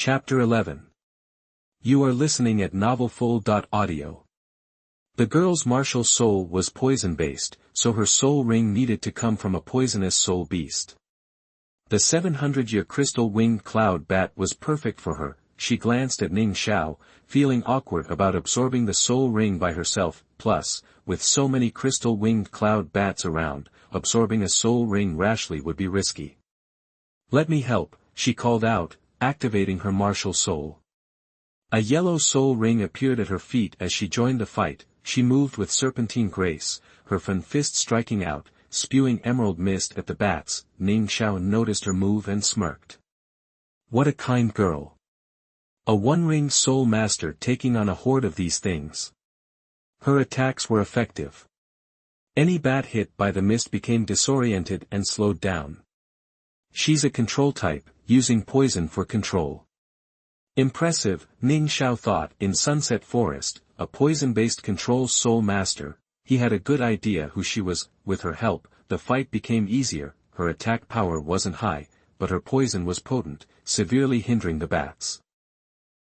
Chapter 11. You are listening at novelfull.audio. The girl's martial soul was poison-based, so her soul ring needed to come from a poisonous soul beast. The 700-year crystal-winged cloud bat was perfect for her. She glanced at Ning Xiao, feeling awkward about absorbing the soul ring by herself, plus, with so many crystal-winged cloud bats around, absorbing a soul ring rashly would be risky. "Let me help," she called out, activating her martial soul. A yellow soul ring appeared at her feet as she joined the fight. She moved with serpentine grace, her fan fist striking out, spewing emerald mist at the bats. Ning Xiao noticed her move and smirked. What a kind girl. A one-ring soul master taking on a horde of these things. Her attacks were effective. Any bat hit by the mist became disoriented and slowed down. She's a control type, using poison for control. Impressive, Ning Xiao thought. In Sunset Forest, a poison-based control soul master, he had a good idea who she was. With her help, the fight became easier. Her attack power wasn't high, but her poison was potent, severely hindering the bats.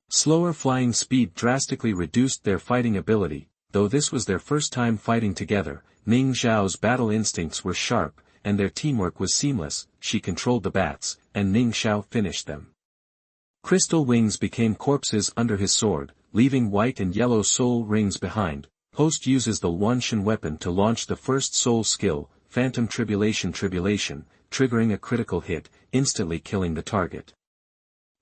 Slower flying speed drastically reduced their fighting ability. Though this was their first time fighting together, Ning Xiao's battle instincts were sharp, and their teamwork was seamless. She controlled the bats, and Ning Xiao finished them. Crystal wings became corpses under his sword, leaving white and yellow soul rings behind. Host uses the Wanshan weapon to launch the first soul skill, Phantom Tribulation, triggering a critical hit, instantly killing the target.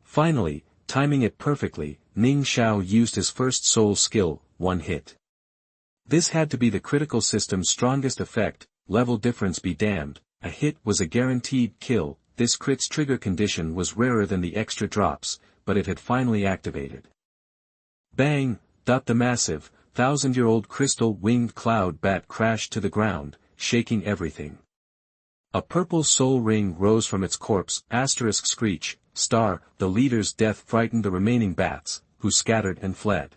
Finally, timing it perfectly, Ning Xiao used his first soul skill, one hit. This had to be the critical system's strongest effect. Level difference be damned, a hit was a guaranteed kill. This crit's trigger condition was rarer than the extra drops, but it had finally activated. Bang! The massive, 1,000-year-old crystal-winged cloud bat crashed to the ground, shaking everything. A purple soul ring rose from its corpse. Screech, star, the leader's death frightened the remaining bats, who scattered and fled.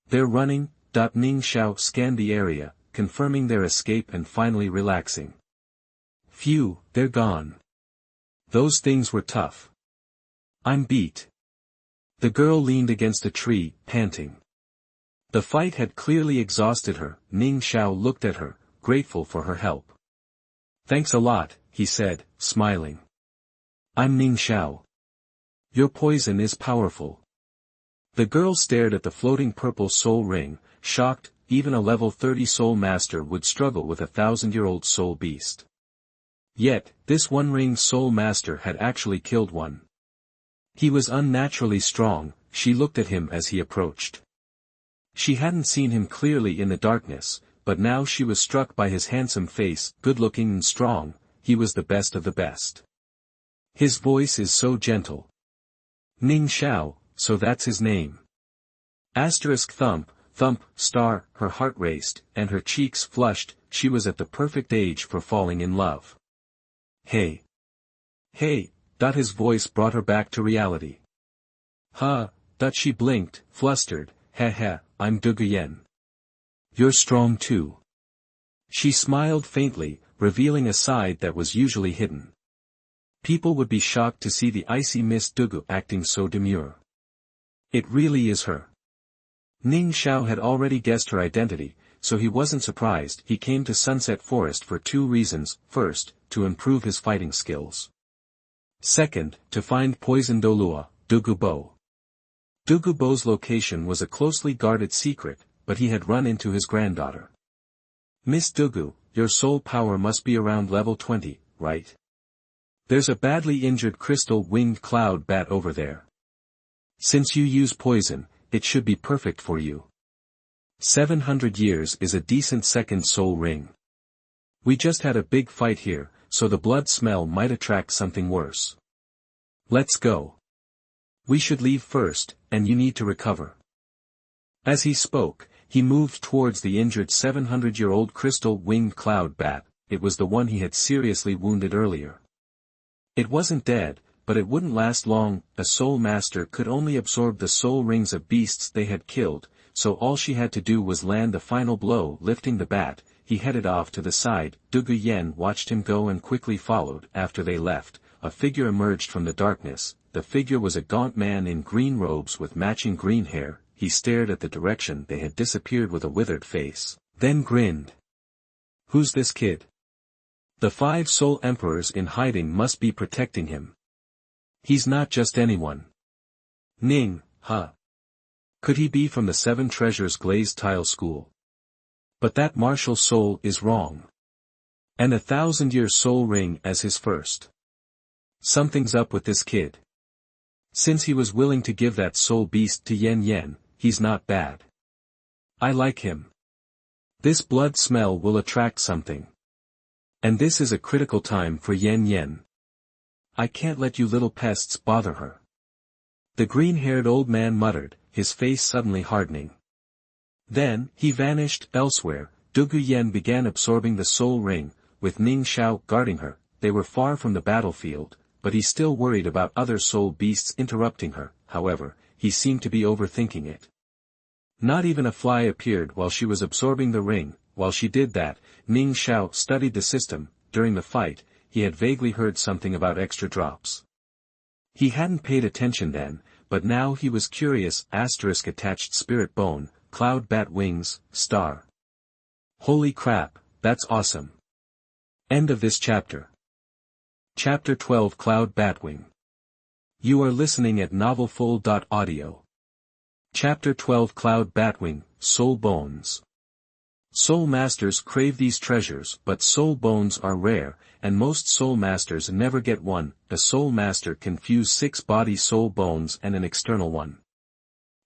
They're running. Ning Xiao scanned the area, confirming their escape and finally relaxing. Phew, they're gone. Those things were tough. I'm beat. The girl leaned against a tree, panting. The fight had clearly exhausted her. Ning Xiao looked at her, grateful for her help. Thanks a lot, he said, smiling. I'm Ning Xiao. Your poison is powerful. The girl stared at the floating purple soul ring, shocked. Even a level 30 soul master would struggle with a 1,000-year-old soul beast. Yet, this one-ring soul master had actually killed one. He was unnaturally strong. She looked at him as he approached. She hadn't seen him clearly in the darkness, but now she was struck by his handsome face. Good-looking and strong, he was the best of the best. His voice is so gentle. Ning Xiao, so that's his name. Thump, thump, star, her heart raced, and her cheeks flushed. She was at the perfect age for falling in love. Hey. Hey, his voice brought her back to reality. She blinked, flustered. I'm Dugu. You're strong too. She smiled faintly, revealing a side that was usually hidden. People would be shocked to see the icy Miss Dugu acting so demure. It really is her. Ning Xiao had already guessed her identity, so he wasn't surprised. He came to Sunset Forest for two reasons. First, to improve his fighting skills. Second, to find poison Douluo, Dugu Bo. Dugu Bo's location was a closely guarded secret, but he had run into his granddaughter. Miss Dugu, your soul power must be around level 20, right? There's a badly injured crystal-winged cloud bat over there. Since you use poison, it should be perfect for you. 700 years is a decent second soul ring. We just had a big fight here, so the blood smell might attract something worse. Let's go. We should leave first, and you need to recover. As he spoke, he moved towards the injured 700-year-old crystal-winged cloud bat. It was the one he had seriously wounded earlier. It wasn't dead, but it wouldn't last long. A soul master could only absorb the soul rings of beasts they had killed, so all she had to do was land the final blow. Lifting the bat, he headed off to the side. Dugu watched him go and quickly followed. After they left, a figure emerged from the darkness. the figure was a gaunt man in green robes with matching green hair. He stared at the direction they had disappeared with a withered face, then grinned. Who's this kid? The 5 Soul Emperors in hiding must be protecting him. He's not just anyone. Ning, huh? Could he be from the 7 Treasures Glazed Tile School? But that martial soul is wrong. And a 1,000-year soul ring as his first. Something's up with this kid. Since he was willing to give that soul beast to Yen Yen, he's not bad. I like him. This blood smell will attract something. And this is a critical time for Yen Yen. I can't let you little pests bother her. The green-haired old man muttered, his face suddenly hardening. Then, he vanished elsewhere. Dugu Yen began absorbing the soul ring, with Ning Xiao guarding her. They were far from the battlefield, but he still worried about other soul beasts interrupting her. However, he seemed to be overthinking it. Not even a fly appeared while she was absorbing the ring. While she did that, Ning Xiao studied the system. During the fight, he had vaguely heard something about extra drops. He hadn't paid attention then, but now he was curious. Attached spirit bone, cloud bat wings, star. Holy crap, that's awesome. End of this chapter. Chapter 12 Cloud Batwing. You are listening at novelfull.audio. Chapter 12 Cloud Batwing, Soul Bones. Soul Masters crave these treasures, but soul bones are rare, and most soul masters never get one. A soul master can fuse 6 body soul bones and an external one.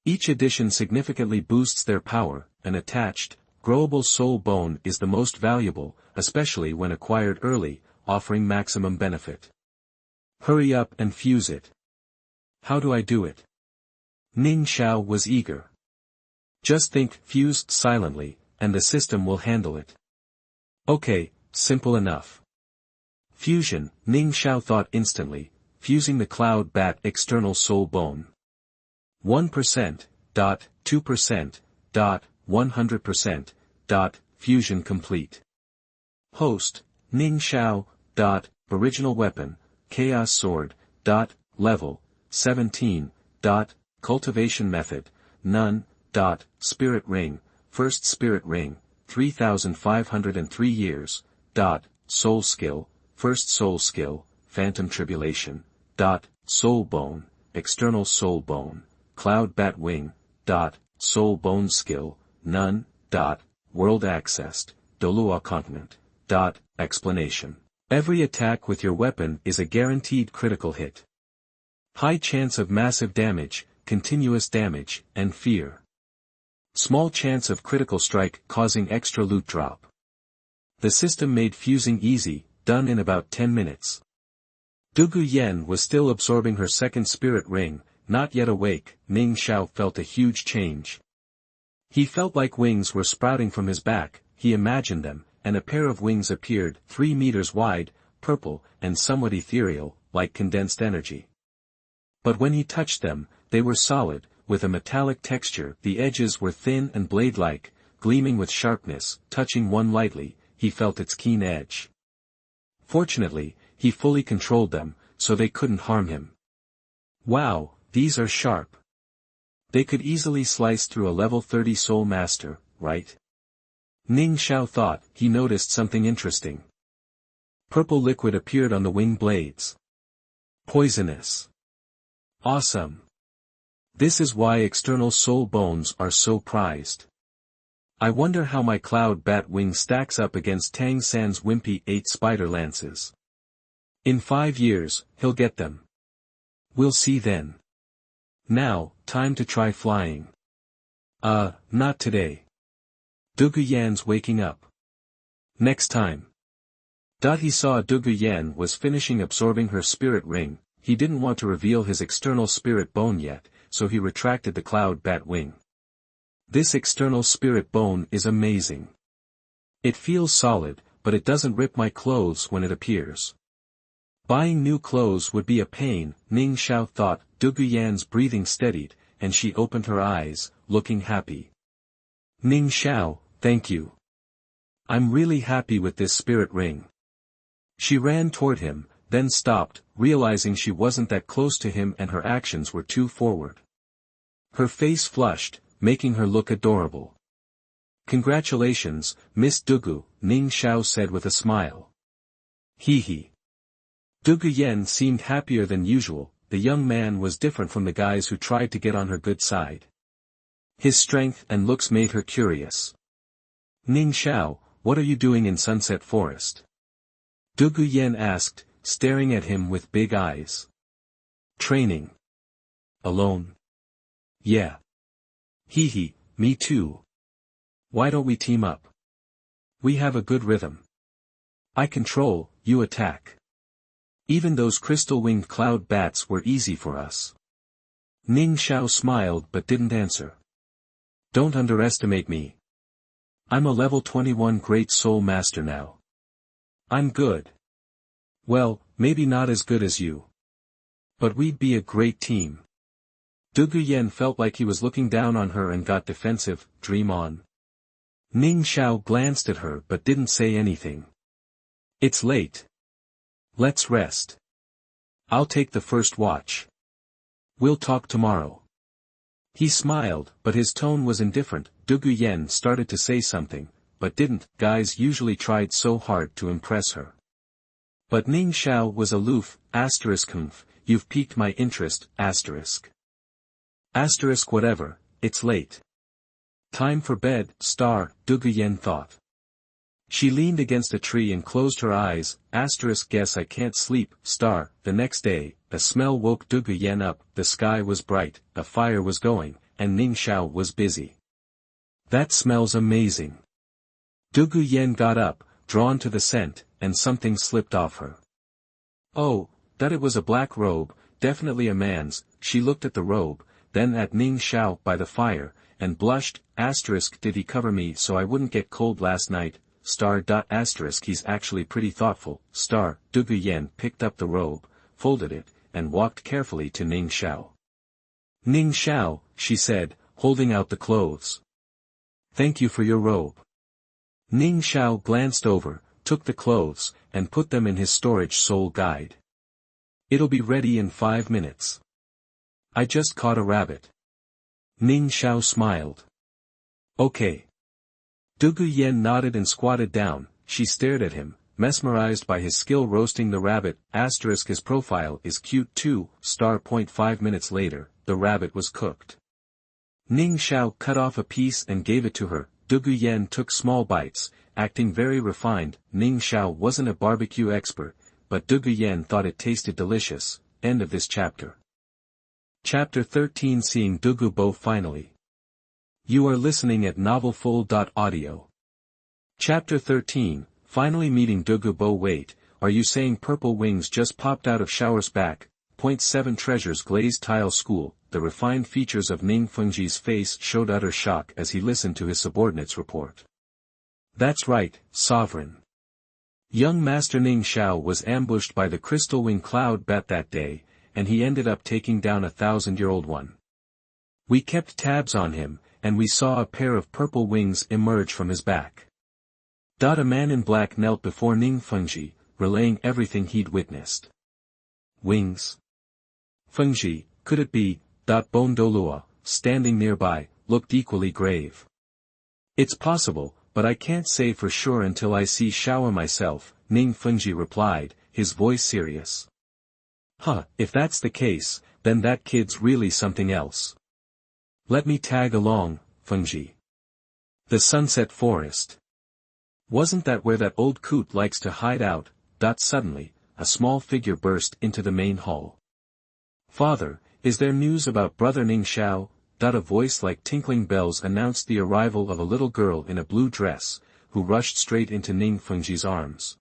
Each addition significantly boosts their power. An attached, growable soul bone is the most valuable, especially when acquired early, offering maximum benefit. Hurry up and fuse it. How do I do it? Ning Xiao was eager. Just think, fuse silently, and the system will handle it. Okay, simple enough. Fusion, Ning Xiao thought instantly, fusing the cloud bat external soul bone. 1%, 2%, 100%, fusion complete. Host, Ning Xiao, original weapon, chaos sword, level, 17, cultivation method, none, spirit ring, first spirit ring, 3,503 years, soul skill, first soul skill, phantom tribulation, soul bone, external soul bone, cloud bat wing, soul bone skill, none, world accessed, Douluo continent, explanation. Every attack with your weapon is a guaranteed critical hit. High chance of massive damage, continuous damage, and fear. Small chance of critical strike causing extra loot drop. The system made fusing easy, done in about 10 minutes. Dugu Yen was still absorbing her second spirit ring, not yet awake. Ning Xiao felt a huge change. He felt like wings were sprouting from his back. He imagined them, and a pair of wings appeared, 3 meters wide, purple, and somewhat ethereal, like condensed energy. But when he touched them, they were solid, with a metallic texture. The edges were thin and blade-like, gleaming with sharpness. Touching one lightly, he felt its keen edge. Fortunately, he fully controlled them, so they couldn't harm him. Wow, these are sharp. They could easily slice through a level 30 soul master, right? Ning Xiao thought. He noticed something interesting. Purple liquid appeared on the wing blades. Poisonous. Awesome. This is why external soul bones are so prized. I wonder how my cloud bat wing stacks up against Tang San's wimpy 8 spider lances. In 5 years, he'll get them. We'll see then. Now, time to try flying. Not today. Dugu Yan's waking up. Next time. He saw Dugu Yan was finishing absorbing her spirit ring. He didn't want to reveal his external spirit bone yet, so he retracted the cloud bat wing. This external spirit bone is amazing. It feels solid, but it doesn't rip my clothes when it appears. Buying new clothes would be a pain, Ning Xiao thought. Dugu Yan's breathing steadied, and she opened her eyes, looking happy. Ning Xiao, thank you. I'm really happy with this spirit ring. She ran toward him, then stopped, realizing she wasn't that close to him and her actions were too forward. Her face flushed, making her look adorable. "Congratulations, Miss Dugu," Ning Xiao said with a smile. Hee hee. Dugu Yen seemed happier than usual. The young man was different from the guys who tried to get on her good side. His strength and looks made her curious. "Ning Xiao, what are you doing in Sunset Forest?" Dugu Yen asked, staring at him with big eyes. "Training. Alone?" "Yeah." "Hee hee, me too. Why don't we team up? We have a good rhythm. I control, you attack. Even those crystal-winged cloud bats were easy for us." Ning Xiao smiled but didn't answer. "Don't underestimate me. I'm a level 21 Great Soul Master now. I'm good. Well, maybe not as good as you. But we'd be a great team." Dugu Yen felt like he was looking down on her and got defensive. "Dream on." Ning Xiao glanced at her but didn't say anything. "It's late. Let's rest. I'll take the first watch. We'll talk tomorrow." He smiled, but his tone was indifferent. Dugu Yen started to say something, but didn't. Guys usually tried so hard to impress her. But Ning Xiao was aloof. "Humph, you've piqued my interest, asterisk. Asterisk whatever, it's late. Time for bed, star," Dugu Yen thought. She leaned against a tree and closed her eyes. Guess I can't sleep, star. The next day, a smell woke Dugu Yen up. The sky was bright, a fire was going, and Ning Xiao was busy. "That smells amazing." Dugu Yen got up, drawn to the scent, and something slipped off her. Oh, that it was a black robe, definitely a man's. She looked at the robe, then at Ning Xiao by the fire, and blushed. Did he cover me so I wouldn't get cold last night? Star. He's actually pretty thoughtful, star. Dugu Yen picked up the robe, folded it, and walked carefully to Ning Xiao. "Ning Xiao," she said, holding out the clothes. "Thank you for your robe." Ning Xiao glanced over, took the clothes, and put them in his storage soul guide. "It'll be ready in 5 minutes. I just caught a rabbit." Ning Xiao smiled. "Okay." Dugu Yen nodded and squatted down. She stared at him, mesmerized by his skill roasting the rabbit. His profile is cute too. 5 minutes later, the rabbit was cooked. Ning Xiao cut off a piece and gave it to her. Dugu Yen took small bites, acting very refined. Ning Xiao wasn't a barbecue expert, but Dugu Yen thought it tasted delicious. End of this chapter. Chapter 13, Seeing Dugu Bo finally. You are listening at novelfull.audio. Chapter 13, Finally meeting Dugu Bo. Wait, are you saying purple wings just popped out of Shower's back? Point 7 Treasures Glazed Tile School. The refined features of Ning Fengzhi's face showed utter shock as he listened to his subordinate's report. "That's right, Sovereign. Young Master Ning Xiao was ambushed by the crystal wing cloud bat that day, and he ended up taking down a 1,000-year-old one. We kept tabs on him, and we saw a pair of purple wings emerge from his back." A man in black knelt before Ning Fengzhi, relaying everything he'd witnessed. "Wings? Fengzhi, could it be?" Bone Douluo, standing nearby, looked equally grave. "It's possible, but I can't say for sure until I see Xiao myself," Ning Fengzhi replied, his voice serious. If that's the case, then that kid's really something else. Let me tag along, Fengzhi. The Sunset Forest. Wasn't that where that old coot likes to hide out? Suddenly, a small figure burst into the main hall. "Father, is there news about brother Ning Xiao?" A voice like tinkling bells announced the arrival of a little girl in a blue dress, who rushed straight into Ning Fengzhi's arms.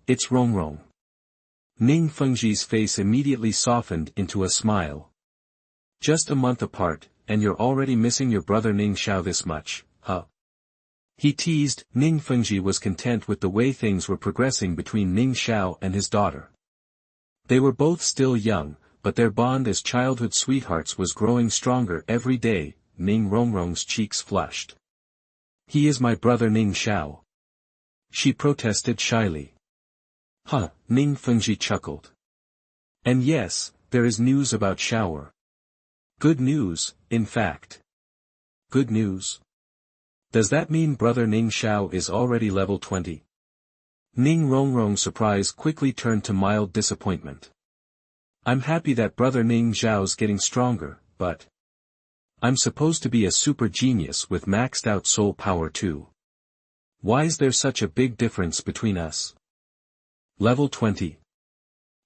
It's Rongrong. Ning Fengzhi's face immediately softened into a smile. "Just a month apart, and you're already missing your brother Ning Xiao this much, huh?" He teased. Ning Fengzhi was content with the way things were progressing between Ning Xiao and his daughter. They were both still young, but their bond as childhood sweethearts was growing stronger every day. Ning Rongrong's cheeks flushed. "He is my brother Ning Xiao," she protested shyly. Huh, Ning Fengzhi chuckled. And yes, there is news about Xiao Wu. Good news, in fact. Good news? Does that mean brother Ning Xiao is already level 20? Ning Rongrong's surprise quickly turned to mild disappointment. I'm happy that brother Ning Xiao's getting stronger, but I'm supposed to be a super genius with maxed out soul power too. Why is there such a big difference between us? Level 20.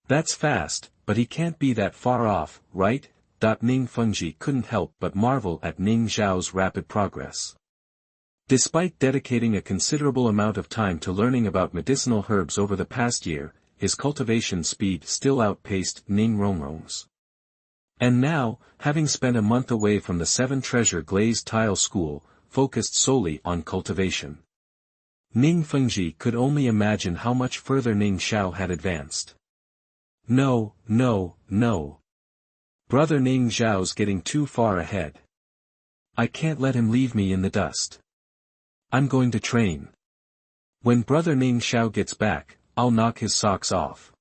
That's fast, but he can't be that far off, right? Ning Fengzhi couldn't help but marvel at Ning Xiao's rapid progress. Despite dedicating a considerable amount of time to learning about medicinal herbs over the past year, his cultivation speed still outpaced Ning Rongrong's. And now, having spent a month away from the 7 Treasure Glazed Tile School, focused solely on cultivation, Ning Fengzhi could only imagine how much further Ning Xiao had advanced. No. Brother Ning Xiao's getting too far ahead. I can't let him leave me in the dust. I'm going to train. When brother Ning Xiao gets back, I'll knock his socks off.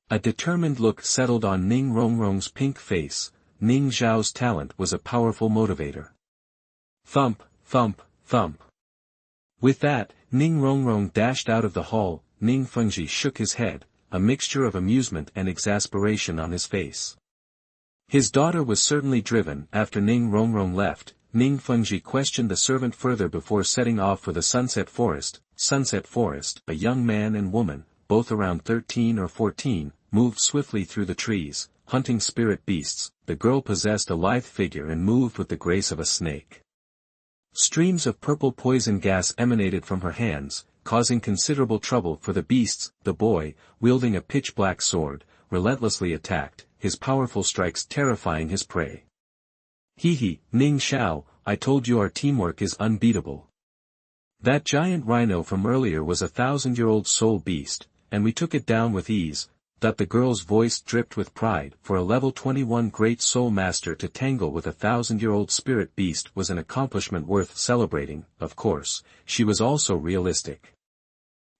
A determined look settled on Ning Rongrong's pink face. Ning Xiao's talent was a powerful motivator. Thump, thump, thump. With that, Ning Rongrong dashed out of the hall. Ning Fengzhi shook his head, a mixture of amusement and exasperation on his face. His daughter was certainly driven. After Ning Rongrong left, Ning Fengzhi questioned the servant further before setting off for the Sunset Forest. Sunset Forest, a young man and woman, both around 13 or 14, moved swiftly through the trees, hunting spirit beasts. The girl possessed a lithe figure and moved with the grace of a snake. Streams of purple poison gas emanated from her hands, causing considerable trouble for the beasts. The boy, wielding a pitch-black sword, relentlessly attacked, his powerful strikes terrifying his prey. Hee, Ning Xiao, I told you our teamwork is unbeatable. That giant rhino from earlier was a 1,000-year-old soul beast, and we took it down with ease. The girl's voice dripped with pride. For a level 21 great soul master to tangle with a 1,000-year-old spirit beast was an accomplishment worth celebrating. Of course, she was also realistic.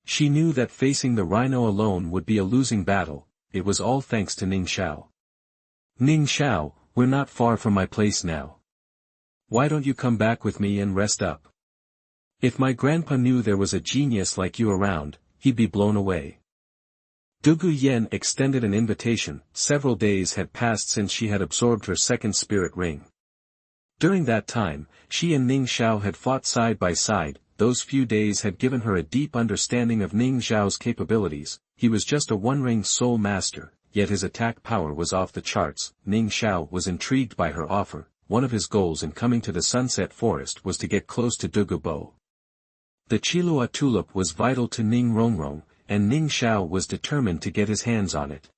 She knew that facing the rhino alone would be a losing battle. It was all thanks to Ning Xiao. Ning Xiao, we're not far from my place now. Why don't you come back with me and rest up? If my grandpa knew there was a genius like you around, he'd be blown away. Dugu Yen extended an invitation. Several days had passed since she had absorbed her second spirit ring. During that time, she and Ning Xiao had fought side by side. Those few days had given her a deep understanding of Ning Xiao's capabilities. He was just a one-ring soul master, yet his attack power was off the charts. Ning Xiao was intrigued by her offer. One of his goals in coming to the Sunset Forest was to get close to Dugu. The Chilua tulip was vital to Ning Rongrong, and Ning Xiao was determined to get his hands on it.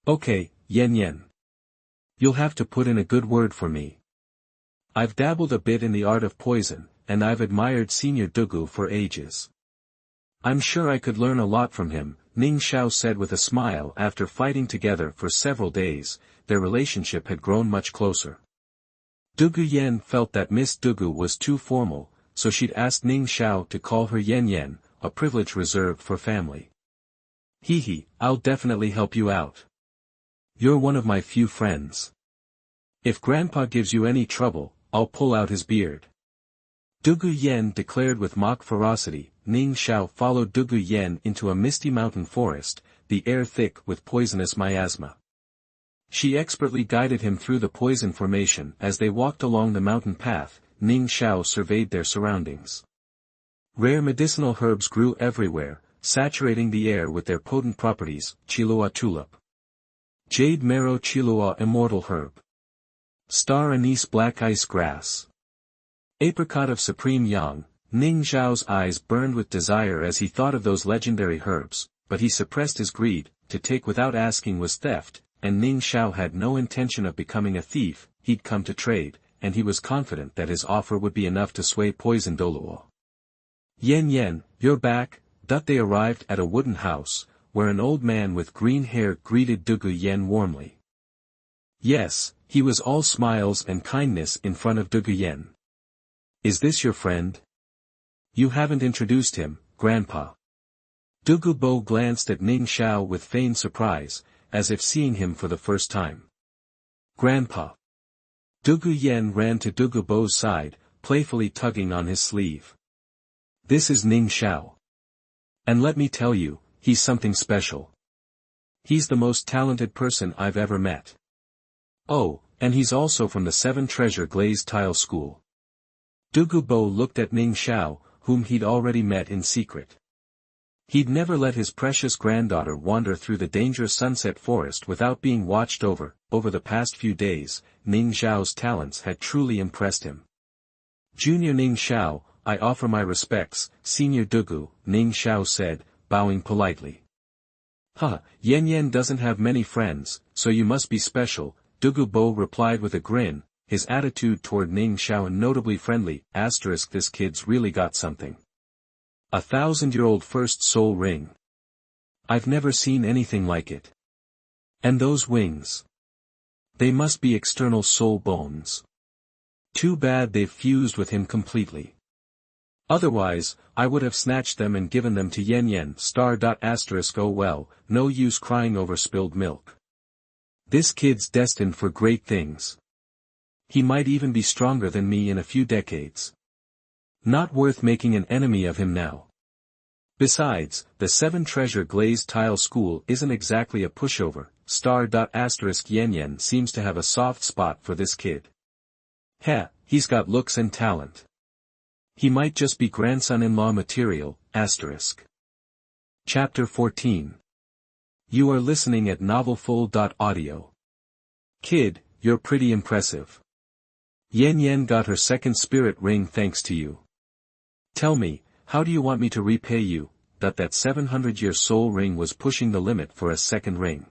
Okay, Yen. You'll have to put in a good word for me. I've dabbled a bit in the art of poison, and I've admired Senior Dugu for ages. I'm sure I could learn a lot from him, Ning Xiao said with a smile. After fighting together for several days, their relationship had grown much closer. Dugu Yen felt that Miss Dugu was too formal, so she'd asked Ning Xiao to call her Yen, a privilege reserved for family. Hee, I'll definitely help you out. You're one of my few friends. If Grandpa gives you any trouble, I'll pull out his beard. Dugu Yen declared with mock ferocity. Ning Xiao followed Dugu Yen into a misty mountain forest, the air thick with poisonous miasma. She expertly guided him through the poison formation. As they walked along the mountain path, Ning Xiao surveyed their surroundings. Rare medicinal herbs grew everywhere, saturating the air with their potent properties. Chilua tulip, jade marrow, Chilua immortal herb, star anise black ice grass, apricot of supreme yang. Ning Xiao's eyes burned with desire as he thought of those legendary herbs, but he suppressed his greed. To take without asking was theft, and Ning Xiao had no intention of becoming a thief. He'd come to trade, and he was confident that his offer would be enough to sway poison Douluo. Yen, you're back. They arrived at a wooden house, where an old man with green hair greeted Dugu Yen warmly. Yes, he was all smiles and kindness in front of Dugu Yen. Is this your friend? You haven't introduced him, Grandpa. Dugu Bo glanced at Ning Xiao with feigned surprise, as if seeing him for the first time. Grandpa. Dugu Yen ran to Dugu Bo's side, playfully tugging on his sleeve. This is Ning Xiao. And let me tell you, he's something special. He's the most talented person I've ever met. Oh, and he's also from the 7 Treasure Glazed Tile School. Dugu Bo looked at Ning Xiao, whom he'd already met in secret. He'd never let his precious granddaughter wander through the dangerous sunset forest without being watched over. Over the past few days, Ning Xiao's talents had truly impressed him. Junior Ning Xiao, I offer my respects, Senior Dugu, Ning Xiao said, bowing politely. Yen Yen doesn't have many friends, so you must be special, Dugu Bo replied with a grin, his attitude toward Ning Xiao notably friendly. This kid's really got something. 1,000-year-old first soul ring. I've never seen anything like it. And those wings. They must be external soul bones. Too bad they've fused with him completely. Otherwise, I would have snatched them and given them to Yen Yen. Oh well, no use crying over spilled milk. This kid's destined for great things. He might even be stronger than me in a few decades. Not worth making an enemy of him now. Besides, the 7 Treasure Glazed Tile School isn't exactly a pushover. Yen Yen seems to have a soft spot for this kid. He's got looks and talent. He might just be grandson-in-law material. Chapter 14. You are listening at novelfull.audio. Kid, you're pretty impressive. Yen Yen got her second spirit ring thanks to you. Tell me, how do you want me to repay you? That 700-year soul ring was pushing the limit for a second ring.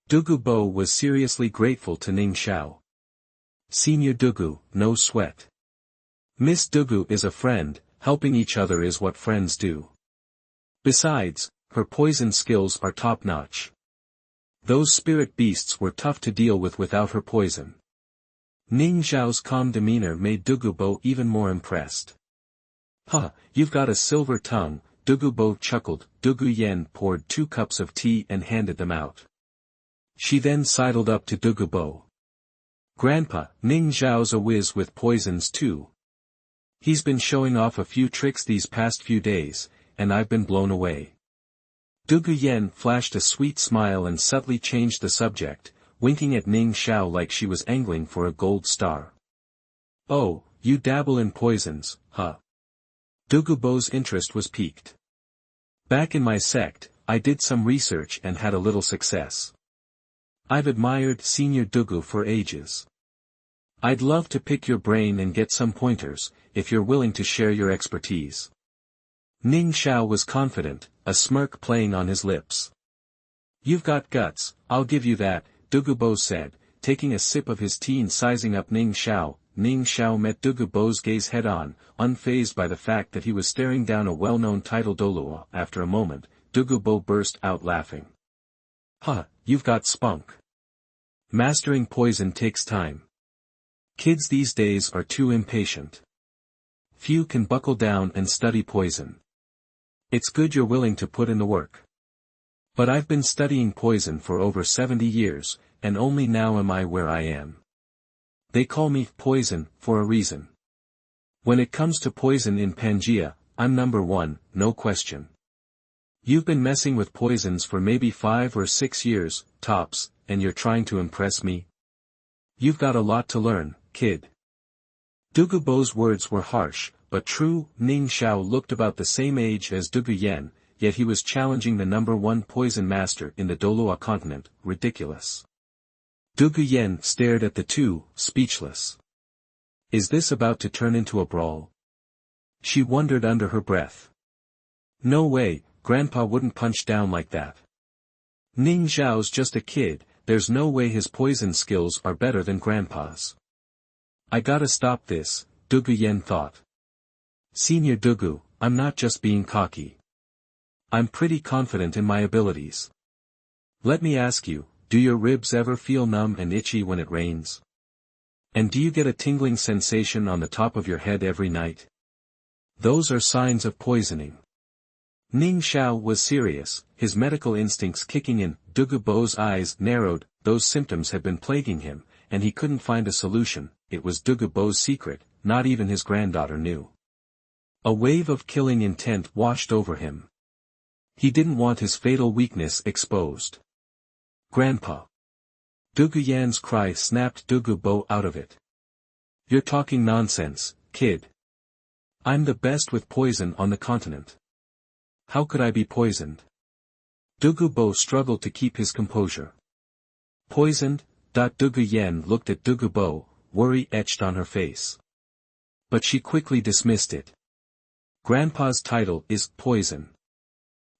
Dugu Bo was seriously grateful to Ning Xiao. Senior Dugu, no sweat. Miss Dugu is a friend, helping each other is what friends do. Besides, her poison skills are top-notch. Those spirit beasts were tough to deal with without her poison. Ning Xiao's calm demeanor made Dugu Bo even more impressed. You've got a silver tongue, Dugu Bo chuckled. Dugu Yen poured 2 cups of tea and handed them out. She then sidled up to Dugu Bo. Grandpa, Ning Xiao's a whiz with poisons too. He's been showing off a few tricks these past few days, and I've been blown away. Dugu Yen flashed a sweet smile and subtly changed the subject, winking at Ning Xiao like she was angling for a gold star. Oh, you dabble in poisons, huh? Dugu Bo's interest was piqued. Back in my sect, I did some research and had a little success. I've admired Senior Dugu for ages. I'd love to pick your brain and get some pointers, if you're willing to share your expertise. Ning Xiao was confident, a smirk playing on his lips. You've got guts, I'll give you that, Dugu Bo said, taking a sip of his tea and sizing up Ning Xiao. Ning Xiao met Dugu Bo's gaze head-on, unfazed by the fact that he was staring down a well-known title Douluo. After a moment, Dugu Bo burst out laughing. You've got spunk. Mastering poison takes time. Kids these days are too impatient. Few can buckle down and study poison. It's good you're willing to put in the work. But I've been studying poison for over 70 years, and only now am I where I am. They call me Poison, for a reason. When it comes to poison in Pangaea, I'm number 1, no question. You've been messing with poisons for maybe 5 or 6 years, tops, and you're trying to impress me? You've got a lot to learn, kid. Dugu Bo's words were harsh, but true. Ning Xiao looked about the same age as Dugu Yen, yet he was challenging the number 1 poison master in the Douluo continent. Ridiculous. Dugu Yen stared at the two, speechless. Is this about to turn into a brawl? She wondered under her breath. No way, Grandpa wouldn't punch down like that. Ning Xiao's just a kid, there's no way his poison skills are better than Grandpa's. I gotta stop this, Dugu Yen thought. Senior Dugu, I'm not just being cocky. I'm pretty confident in my abilities. Let me ask you, do your ribs ever feel numb and itchy when it rains? And do you get a tingling sensation on the top of your head every night? Those are signs of poisoning. Ning Xiao was serious, his medical instincts kicking in. Dugu Bo's eyes narrowed, those symptoms had been plaguing him, and he couldn't find a solution. It was Dugu Bo's secret, not even his granddaughter knew. A wave of killing intent washed over him. He didn't want his fatal weakness exposed. Grandpa! Dugu Yan's cry snapped Dugu Bo out of it. You're talking nonsense, kid. I'm the best with poison on the continent. How could I be poisoned? Dugu Bo struggled to keep his composure. Poisoned? Dugu Yan looked at Dugu Bo, worry etched on her face. But she quickly dismissed it. Grandpa's title is poison.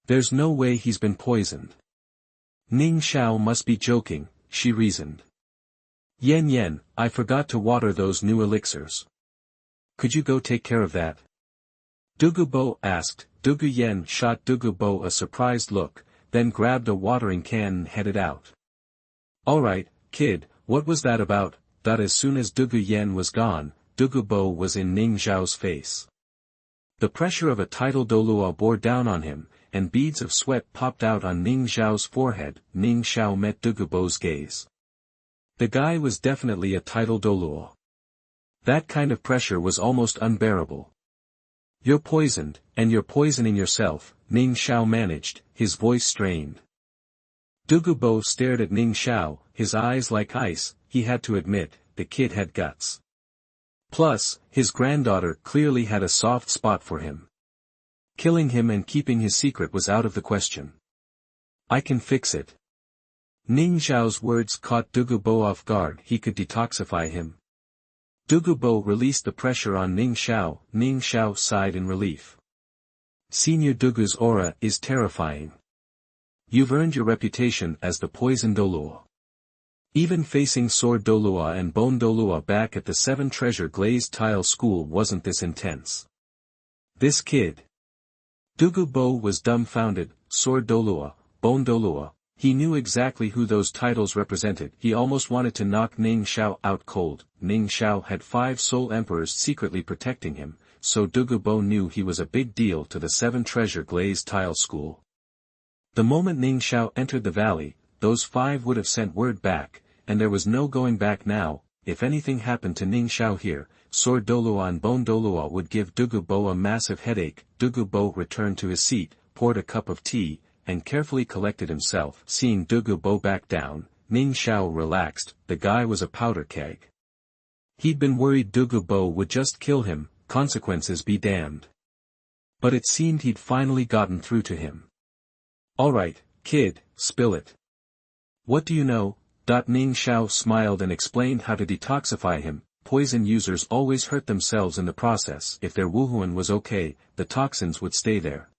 There's no way he's been poisoned. Ning Xiao must be joking, she reasoned. Yen, I forgot to water those new elixirs. Could you go take care of that? Dugu Bo asked. Dugu Yan shot Dugu Bo a surprised look, then grabbed a watering can and headed out. Alright, kid, what was that about? As soon as Dugu Yan was gone, Dugu Bo was in Ning Xiao's face. The pressure of a tidal Douluo bore down on him, and beads of sweat popped out on Ning Xiao's forehead. Ning Xiao met Dugu Bo's gaze. The guy was definitely a tidal Douluo. That kind of pressure was almost unbearable. You're poisoned, and you're poisoning yourself, Ning Xiao managed, his voice strained. Dugu Bo stared at Ning Xiao, his eyes like ice. He had to admit, the kid had guts. Plus, his granddaughter clearly had a soft spot for him. Killing him and keeping his secret was out of the question. I can fix it. Ning Xiao's words caught Dugu Bo off guard. He could detoxify him. Dugu Bo released the pressure on Ning Xiao. Ning Xiao sighed in relief. Senior Dugu's aura is terrifying. You've earned your reputation as the poison Douluo. Even facing Sword Douluo and Bone Douluo back at the Seven Treasure Glazed Tile School wasn't this intense. This kid. Dugu Bo was dumbfounded. Sword Douluo, Bone Douluo. He knew exactly who those titles represented. He almost wanted to knock Ning Xiao out cold. Ning Xiao had 5 Soul Emperors secretly protecting him, so Dugu Bo knew he was a big deal to the Seven Treasure Glazed Tile School. The moment Ning Xiao entered the valley, those 5 would have sent word back, and there was no going back now. If anything happened to Ning Xiao here, Sword Douluo and Bone Douluo would give Dugu Bo a massive headache. Dugu Bo returned to his seat, poured a cup of tea, and carefully collected himself. Seeing Dugu Bo back down, Ning Xiao relaxed. The guy was a powder keg. He'd been worried Dugu Bo would just kill him, consequences be damned. But it seemed he'd finally gotten through to him. Alright, kid, spill it. What do you know? Ning Xiao smiled and explained how to detoxify him. Poison users always hurt themselves in the process. If their Wuhun was okay, the toxins would stay there.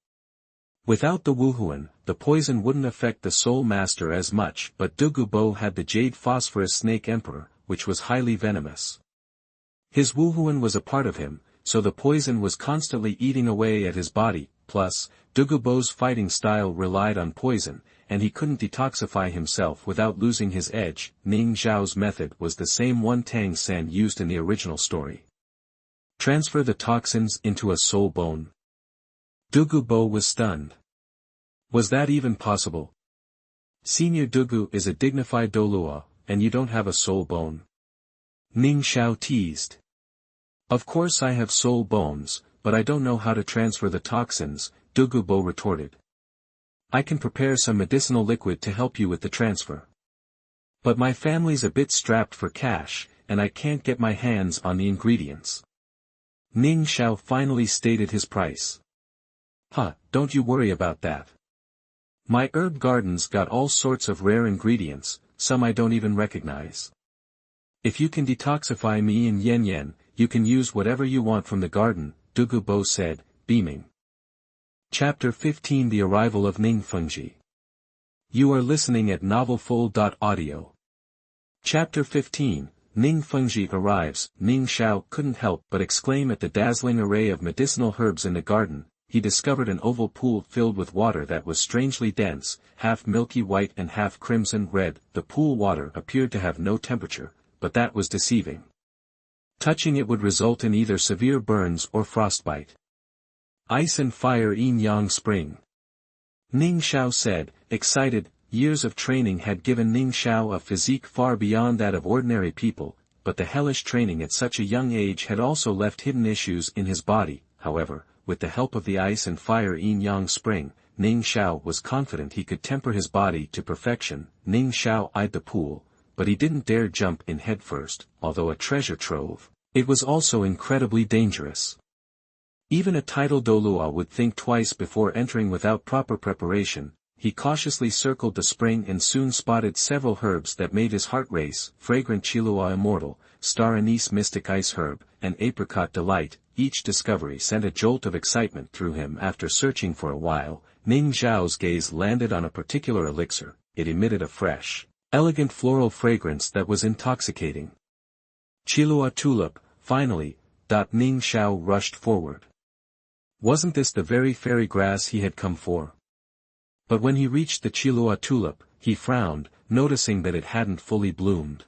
Without the Wuhun, the poison wouldn't affect the Soul Master as much, but Dugu Bo had the Jade Phosphorus Snake Emperor, which was highly venomous. His Wuhun was a part of him, so the poison was constantly eating away at his body. Plus, Dugu Bo's fighting style relied on poison, and he couldn't detoxify himself without losing his edge. Ning Xiao's method was the same one Tang San used in the original story. Transfer the toxins into a soul bone. Dugu Bo was stunned. Was that even possible? Senior Dugu is a dignified Douluo, and you don't have a soul bone. Ning Xiao teased. Of course I have soul bones, but I don't know how to transfer the toxins, Dugu Bo retorted. I can prepare some medicinal liquid to help you with the transfer. But my family's a bit strapped for cash, and I can't get my hands on the ingredients. Ning Xiao finally stated his price. Don't you worry about that. My herb garden's got all sorts of rare ingredients, some I don't even recognize. If you can detoxify me and Yen, you can use whatever you want from the garden, Dugu Bo said, beaming. Chapter 15 The Arrival of Ning Fengzhi. You are listening at novelfull.audio. Chapter 15, Ning Fengzhi arrives. Ning Xiao couldn't help but exclaim at the dazzling array of medicinal herbs in the garden. He discovered an oval pool filled with water that was strangely dense, half milky white and half crimson red. The pool water appeared to have no temperature, but that was deceiving. Touching it would result in either severe burns or frostbite. Ice and fire yin yang spring. Ning Xiao said, excited. Years of training had given Ning Xiao a physique far beyond that of ordinary people, but the hellish training at such a young age had also left hidden issues in his body. However, with the help of the ice and fire yin-yang spring, Ning Xiao was confident he could temper his body to perfection. Ning Xiao eyed the pool, but he didn't dare jump in headfirst. Although a treasure trove, it was also incredibly dangerous. Even a titled Douluo would think twice before entering without proper preparation. He cautiously circled the spring and soon spotted several herbs that made his heart race: fragrant Qilua Immortal, star anise mystic ice herb, and apricot delight. Each discovery sent a jolt of excitement through him. After searching for a while, Ning Xiao's gaze landed on a particular elixir. It emitted a fresh, elegant floral fragrance that was intoxicating. Qilua tulip, finally. Ning Xiao rushed forward. Wasn't this the very fairy grass he had come for? But when he reached the Qilua tulip, he frowned, noticing that it hadn't fully bloomed.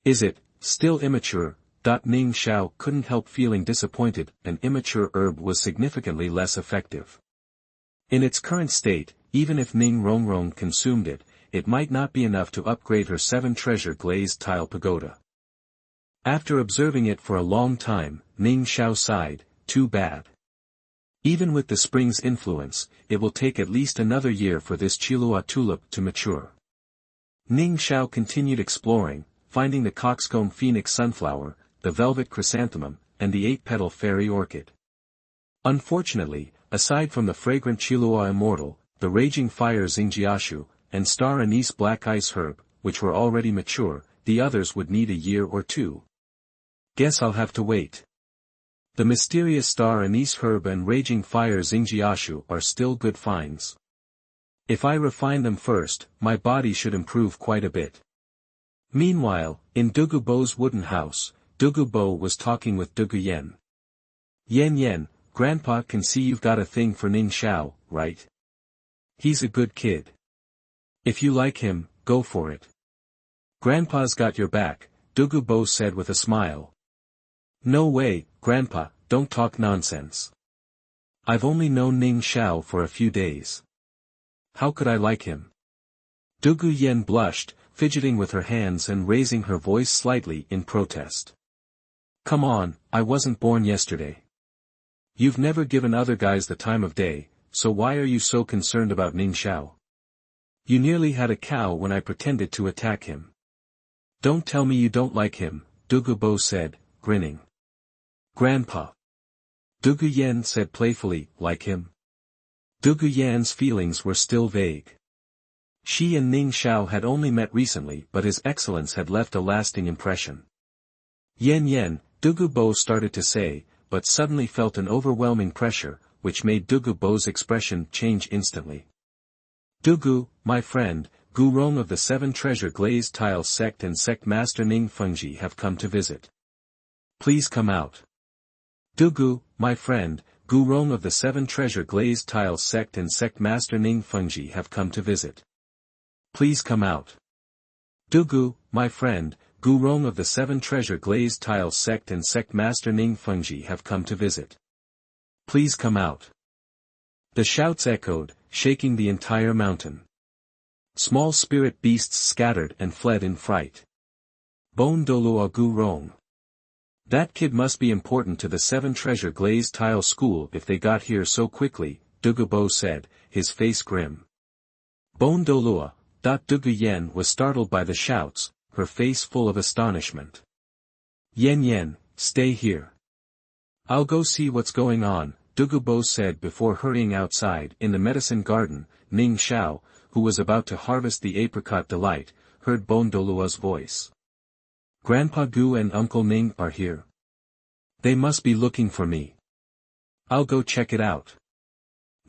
Is it still immature? Ning Xiao couldn't help feeling disappointed. An immature herb was significantly less effective. In its current state, even if Rongrong consumed it, it might not be enough to upgrade her 7-treasure glazed tile pagoda. After observing it for a long time, Ning Xiao sighed. Too bad. Even with the spring's influence, it will take at least another year for this Qilua tulip to mature. Ning Xiao continued exploring, finding the coxcomb phoenix sunflower, the velvet chrysanthemum, and the 8-petal fairy orchid. Unfortunately, aside from the fragrant Qilua Immortal, the raging fire Xingjiashu, and star anise black ice herb, which were already mature, the others would need a year or two. Guess I'll have to wait. The mysterious star anise herb and raging fire Xingjiashu are still good finds. If I refine them first, my body should improve quite a bit. Meanwhile, in Dugu Bo's wooden house, Dugu Bo was talking with Dugu Yen. Yen, Grandpa can see you've got a thing for Ning Xiao, right? He's a good kid. If you like him, go for it. Grandpa's got your back, Dugu Bo said with a smile. No way, Grandpa, don't talk nonsense. I've only known Ning Xiao for a few days. How could I like him? Dugu Yen blushed, fidgeting with her hands and raising her voice slightly in protest. Come on, I wasn't born yesterday. You've never given other guys the time of day, so why are you so concerned about Ning Xiao? You nearly had a cow when I pretended to attack him. Don't tell me you don't like him, Dugu Bo said, grinning. Grandpa. Dugu Yen said playfully, like him? Dugu Yan's feelings were still vague. She and Ning Xiao had only met recently, but his excellence had left a lasting impression. Yen, Dugu Bo started to say, but suddenly felt an overwhelming pressure, which made Dugu Bo's expression change instantly. Dugu, my friend, Gurong of the 7-treasure glazed tile sect and sect master Ning Fengzhi have come to visit. Please come out. Dugu, my friend, Gurong of the 7-treasure glazed tile sect and sect master Ning Fengzhi have come to visit. Please come out. Dugu, my friend, Gurong of the 7-treasure glazed tile sect and sect master Ning Fengzhi have come to visit. Please come out. The shouts echoed, shaking the entire mountain. Small spirit beasts scattered and fled in fright. Bon Douluo Gurong. That kid must be important to the 7-treasure glazed tile school if they got here so quickly, Dugu Bo said, his face grim. Bon Douluo. Dugu Yen was startled by the shouts, her face full of astonishment. Yen, stay here. I'll go see what's going on, Dugu Bo said before hurrying outside. In the medicine garden, Ning Xiao, who was about to harvest the apricot delight, heard Bon Douluo's voice. Grandpa Gu and Uncle Ning are here. They must be looking for me. I'll go check it out.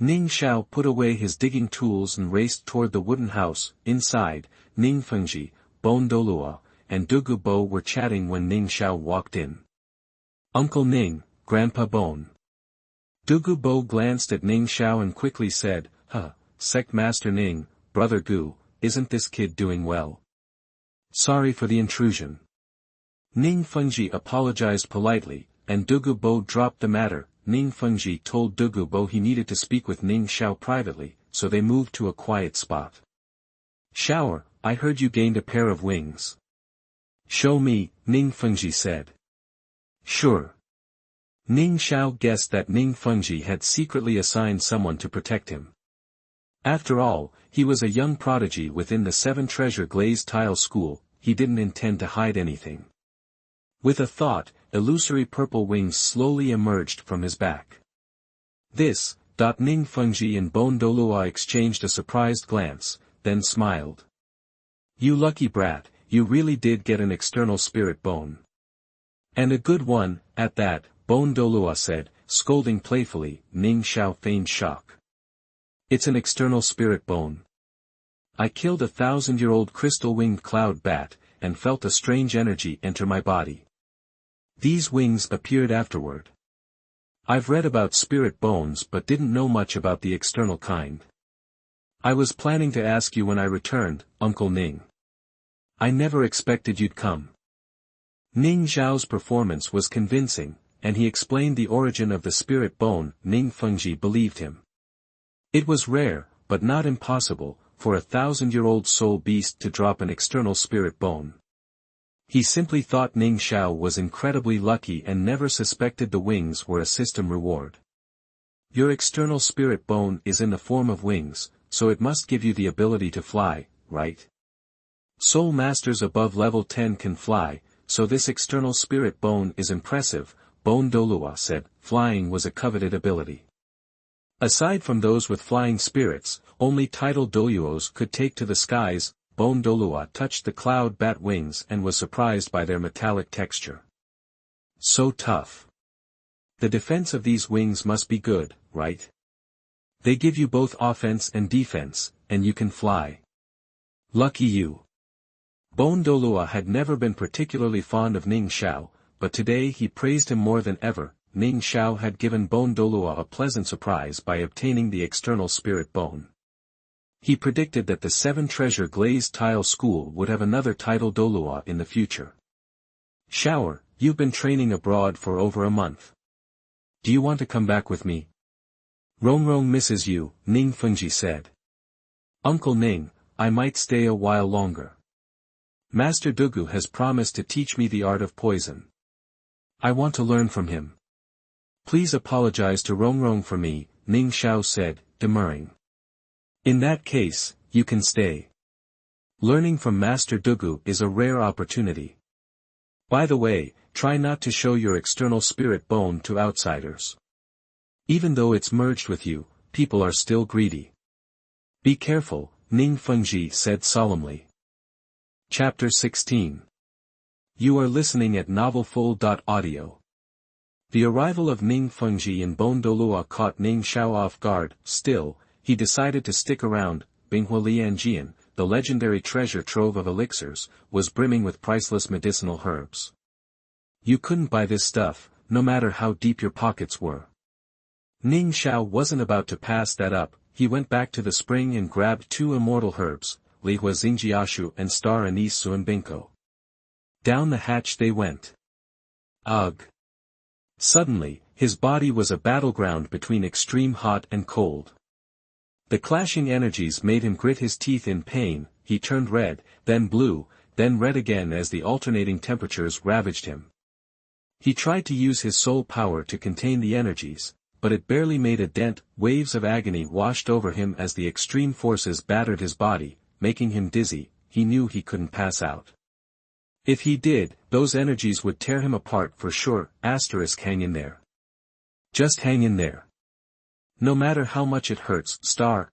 Ning Xiao put away his digging tools and raced toward the wooden house. Inside, Ning Fengzhi, Bon Douluo, and Dugu Bo were chatting when Ning Xiao walked in. Uncle Ning, Grandpa Bon. Dugu Bo glanced at Ning Xiao and quickly said, Sect Master Ning, Brother Gu, isn't this kid doing well? Sorry for the intrusion. Ning Fengzhi apologized politely, and Dugu Bo dropped the matter. Ning Fengzhi told Dugu Bo he needed to speak with Ning Xiao privately. so they moved to a quiet spot. Shower, I heard you gained a pair of wings. Show me, Ning Fengzhi said. Sure. Ning Xiao guessed that Ning Fengzhi had secretly assigned someone to protect him. After all, he was a young prodigy within the 7-treasure glazed tile school, he didn't intend to hide anything. With a thought, illusory purple wings slowly emerged from his back. This, Ning Fengzhi and Douluo exchanged a surprised glance, then smiled. You lucky brat, you really did get an external spirit bone. And a good one, at that, Douluo said, scolding playfully. Ning Xiao feigned shock. It's an external spirit bone. I killed a 1,000-year-old crystal-winged cloud bat, and felt a strange energy enter my body. These wings appeared afterward. I've read about spirit bones but didn't know much about the external kind. I was planning to ask you when I returned, Uncle Ning. I never expected you'd come. Ning Xiao's performance was convincing, and he explained the origin of the spirit bone. Ning Fengzhi believed him. It was rare, but not impossible, for a 1,000-year-old soul beast to drop an external spirit bone. He simply thought Ning Xiao was incredibly lucky and never suspected the wings were a system reward. Your external spirit bone is in the form of wings, so it must give you the ability to fly, right? Soul masters above level 10 can fly, so this external spirit bone is impressive, Douluo said. Flying was a coveted ability. Aside from those with flying spirits, only titled Douluos could take to the skies. Douluo touched the cloud bat wings and was surprised by their metallic texture. So tough. The defense of these wings must be good, right? They give you both offense and defense, and you can fly. Lucky you. Douluo had never been particularly fond of Ning Xiao, but today he praised him more than ever. Ning Xiao had given Douluo a pleasant surprise by obtaining the external spirit bone. He predicted that the 7-treasure glazed tile school would have another title Douluo in the future. Shower, you've been training abroad for over a month. Do you want to come back with me? Rongrong misses you, Ning Fengzhi said. Uncle Ning, I might stay a while longer. Master Dugu has promised to teach me the art of poison. I want to learn from him. Please apologize to Rongrong for me, Ning Xiao said, demurring. In that case, you can stay. Learning from Master Dugu is a rare opportunity. By the way, try not to show your external spirit bone to outsiders. Even though it's merged with you, people are still greedy. Be careful, Ning Fengzhi said solemnly. Chapter 16. You are listening at novelfull.audio. The arrival of Ning Fengzhi and Douluo caught Ning Xiao off guard. Still, he decided to stick around. Binghua Lianjian, the legendary treasure trove of elixirs, was brimming with priceless medicinal herbs. You couldn't buy this stuff, no matter how deep your pockets were. Ning Xiao wasn't about to pass that up. He went back to the spring and grabbed 2 immortal herbs, Lihua Xingjiashu and Star Anise Suanbinko. Down the hatch they went. Ugh! Suddenly, his body was a battleground between extreme hot and cold. The clashing energies made him grit his teeth in pain. He turned red, then blue, then red again as the alternating temperatures ravaged him. He tried to use his soul power to contain the energies, but it barely made a dent. Waves of agony washed over him as the extreme forces battered his body, making him dizzy. He knew he couldn't pass out. If he did, those energies would tear him apart for sure. Hang in there. Just hang in there. No matter how much it hurts.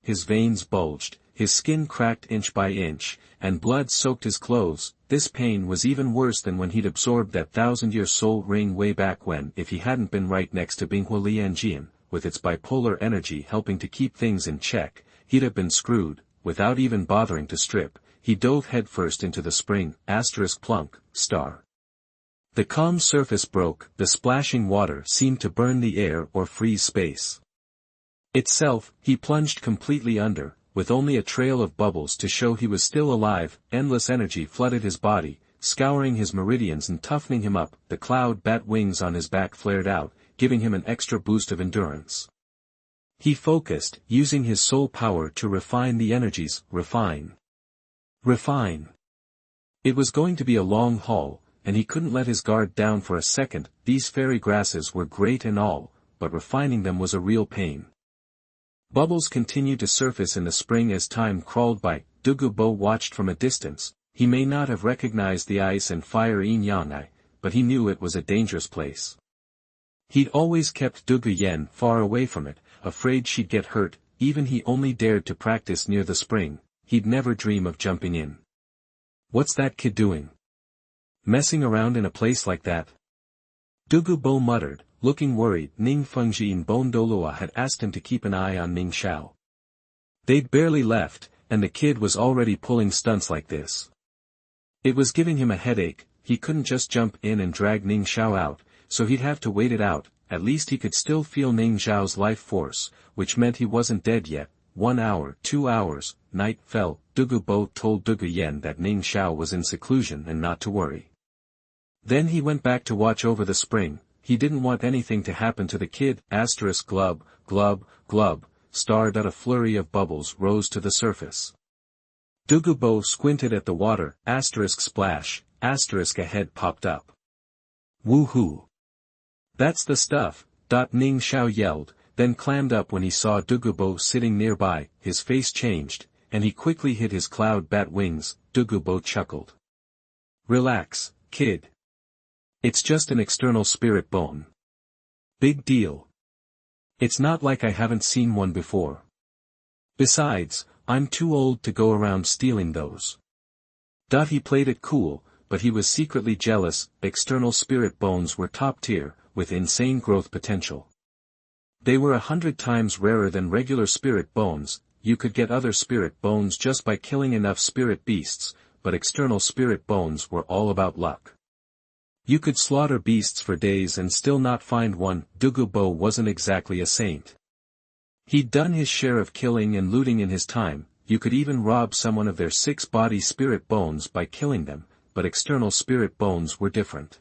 His veins bulged, his skin cracked inch by inch, and blood soaked his clothes. This pain was even worse than when he'd absorbed that 1,000-year soul ring way back when. If he hadn't been right next to Binghua Lianjian, with its bipolar energy helping to keep things in check, he'd have been screwed. Without even bothering to strip, he dove headfirst into the spring. Plunk. The calm surface broke. The splashing water seemed to burn the air or freeze space itself. He plunged completely under, with only a trail of bubbles to show he was still alive. Endless energy flooded his body, scouring his meridians and toughening him up. The cloud bat wings on his back flared out, giving him an extra boost of endurance. He focused, using his soul power to refine the energies, refine. It was going to be a long haul, and he couldn't let his guard down for a second. These fairy grasses were great and all, but refining them was a real pain. Bubbles continued to surface in the spring as time crawled by. Dugu watched from a distance. He may not have recognized the ice and fire yin-yang, but he knew it was a dangerous place. He'd always kept Dugu Yen far away from it, afraid she'd get hurt. Even he only dared to practice near the spring. He'd never dream of jumping in. What's that kid doing? Messing around in a place like that? Dugu muttered, looking worried. Ning Fengzhi and Douluo had asked him to keep an eye on Ning Xiao. They'd barely left, and the kid was already pulling stunts like this. It was giving him a headache. He couldn't just jump in and drag Ning Xiao out, so he'd have to wait it out. At least he could still feel Ning Xiao's life force, which meant he wasn't dead yet. 1 hour, 2 hours, night fell. Dugu told Dugu Yen that Ning Xiao was in seclusion and not to worry. Then he went back to watch over the spring. He didn't want anything to happen to the kid. Glub, glub, glub. A flurry of bubbles rose to the surface. Dugu squinted at the water. Splash. A head popped up. Woohoo! That's the stuff. Ning Xiao yelled, then clammed up when he saw Dugu sitting nearby. His face changed, and he quickly hid his cloud bat wings. Dugu chuckled. Relax, kid. It's just an external spirit bone. Big deal. It's not like I haven't seen one before. Besides, I'm too old to go around stealing those. He played it cool, but he was secretly jealous. External spirit bones were top tier, with insane growth potential. They were 100 times rarer than regular spirit bones. You could get other spirit bones just by killing enough spirit beasts, but external spirit bones were all about luck. You could slaughter beasts for days and still not find one. Dugu wasn't exactly a saint. He'd done his share of killing and looting in his time. You could even rob someone of their 6 body spirit bones by killing them, but external spirit bones were different.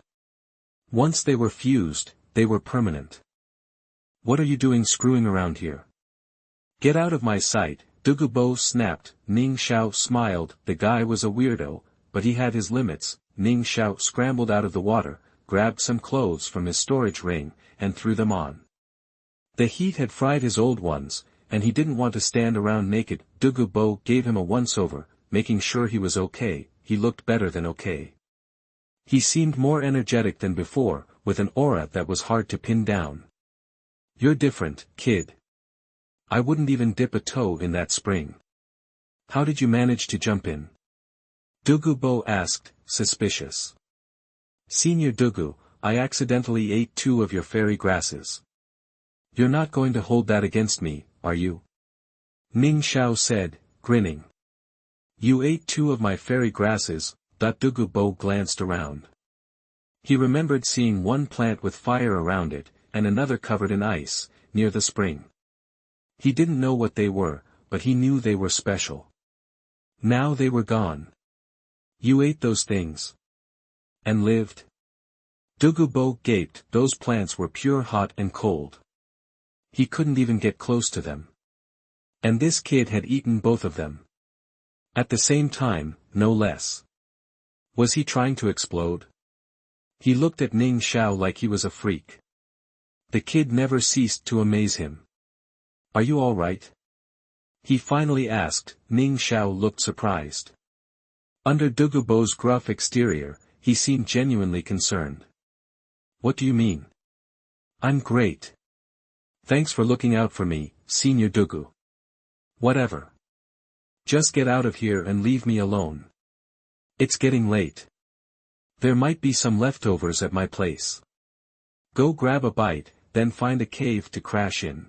Once they were fused, they were permanent. What are you doing screwing around here? Get out of my sight, Dugu snapped. Ning Xiao smiled. The guy was a weirdo, but he had his limits. Ning Xiao scrambled out of the water, grabbed some clothes from his storage ring, and threw them on. The heat had fried his old ones, and he didn't want to stand around naked. Dugu gave him a once-over, making sure he was okay. He looked better than okay. He seemed more energetic than before, with an aura that was hard to pin down. You're different, kid. I wouldn't even dip a toe in that spring. How did you manage to jump in? Dugu asked, suspicious. Senior Dugu, I accidentally ate 2 of your fairy grasses. You're not going to hold that against me, are you? Ning Xiao said, grinning. You ate 2 of my fairy grasses. Dugu glanced around. He remembered seeing one plant with fire around it, and another covered in ice, near the spring. He didn't know what they were, but he knew they were special. Now they were gone. You ate those things. And lived? Dugu gaped. Those plants were pure hot and cold. He couldn't even get close to them. And this kid had eaten both of them. At the same time, no less. Was he trying to explode? He looked at Ning Xiao like he was a freak. The kid never ceased to amaze him. Are you all right? He finally asked. Ning Xiao looked surprised. Under Dugu gruff exterior, he seemed genuinely concerned. What do you mean? I'm great. Thanks for looking out for me, Senior Dugu. Whatever. Just get out of here and leave me alone. It's getting late. There might be some leftovers at my place. Go grab a bite, then find a cave to crash in.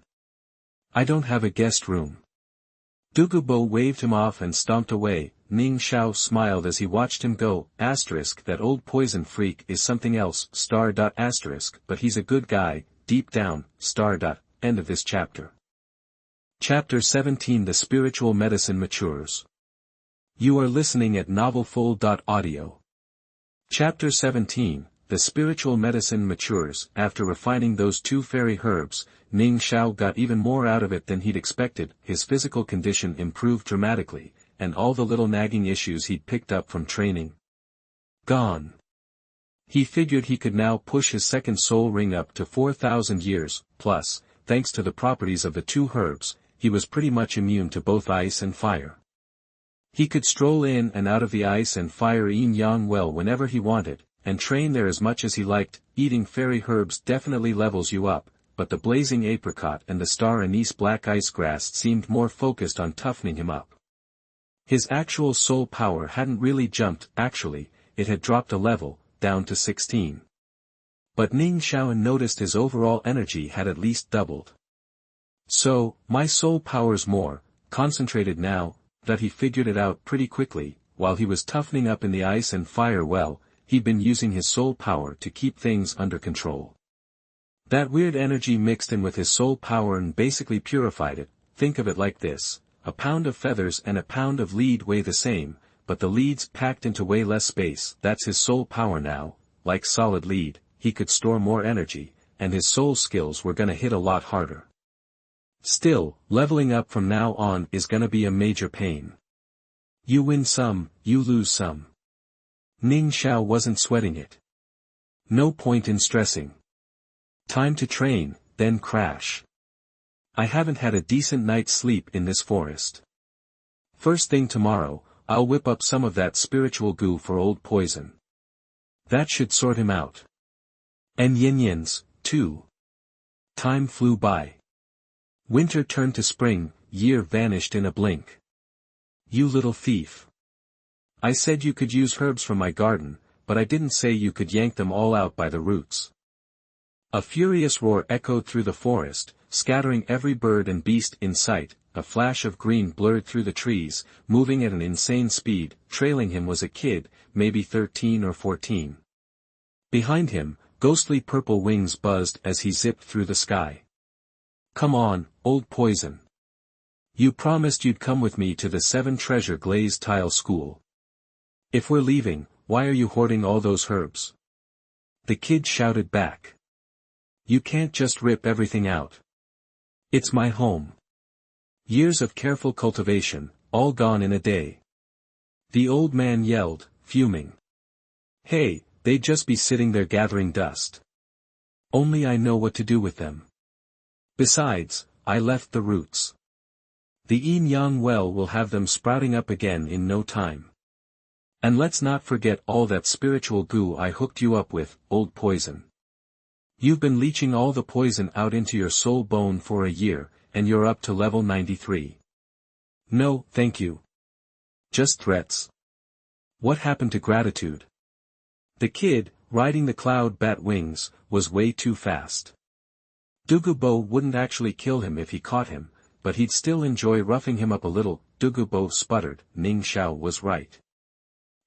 I don't have a guest room. Dugu waved him off and stomped away. Ning Xiao smiled as he watched him go. That old poison freak is something else. But he's a good guy, deep down. End of this chapter. Chapter 17. The Spiritual Medicine Matures. You are listening at novelfull.audio. Chapter 17, the spiritual medicine matures. After refining those 2 fairy herbs, Ning Xiao got even more out of it than he'd expected. His physical condition improved dramatically, and all the little nagging issues he'd picked up from training gone. He figured he could now push his second soul ring up to 4,000 years, plus, thanks to the properties of the 2 herbs, he was pretty much immune to both ice and fire. He could stroll in and out of the ice and fire yin-yang well whenever he wanted, and train there as much as he liked. Eating fairy herbs definitely levels you up, but the blazing apricot and the star anise black ice grass seemed more focused on toughening him up. His actual soul power hadn't really jumped. Actually, it had dropped a level, down to 16. But Ning Xiao noticed his overall energy had at least doubled. So, my soul power's more concentrated now. That he figured it out pretty quickly. While he was toughening up in the ice and fire, well, he'd been using his soul power to keep things under control. That weird energy mixed in with his soul power and basically purified it. Think of it like this: a pound of feathers and a pound of lead weigh the same, but the lead's packed into way less space. That's his soul power now. Like solid lead, he could store more energy, and his soul skills were gonna hit a lot harder. Still, leveling up from now on is gonna be a major pain. You win some, you lose some. Ning Xiao wasn't sweating it. No point in stressing. Time to train, then crash. I haven't had a decent night's sleep in this forest. First thing tomorrow, I'll whip up some of that spiritual goo for old poison. That should sort him out. And yin-yins, too. Time flew by. Winter turned to spring, year vanished in a blink. You little thief. I said you could use herbs from my garden, but I didn't say you could yank them all out by the roots. A furious roar echoed through the forest, scattering every bird and beast in sight. A flash of green blurred through the trees, moving at an insane speed. Trailing him was a kid, maybe 13 or 14. Behind him, ghostly purple wings buzzed as he zipped through the sky. Come on, old poison. You promised you'd come with me to the 7 treasure glazed tile school. If we're leaving, why are you hoarding all those herbs? The kid shouted back. You can't just rip everything out. It's my home. Years of careful cultivation, all gone in a day. The old man yelled, fuming. Hey, they'd just be sitting there gathering dust. Only I know what to do with them. Besides, I left the roots. The yin-yang well will have them sprouting up again in no time. And let's not forget all that spiritual goo I hooked you up with, old poison. You've been leaching all the poison out into your soul bone for a year, and you're up to level 93. No, thank you. Just threats. What happened to gratitude? The kid, riding the cloud bat wings, was way too fast. Dugu wouldn't actually kill him if he caught him, but he'd still enjoy roughing him up a little. Dugu sputtered. Ning Xiao was right.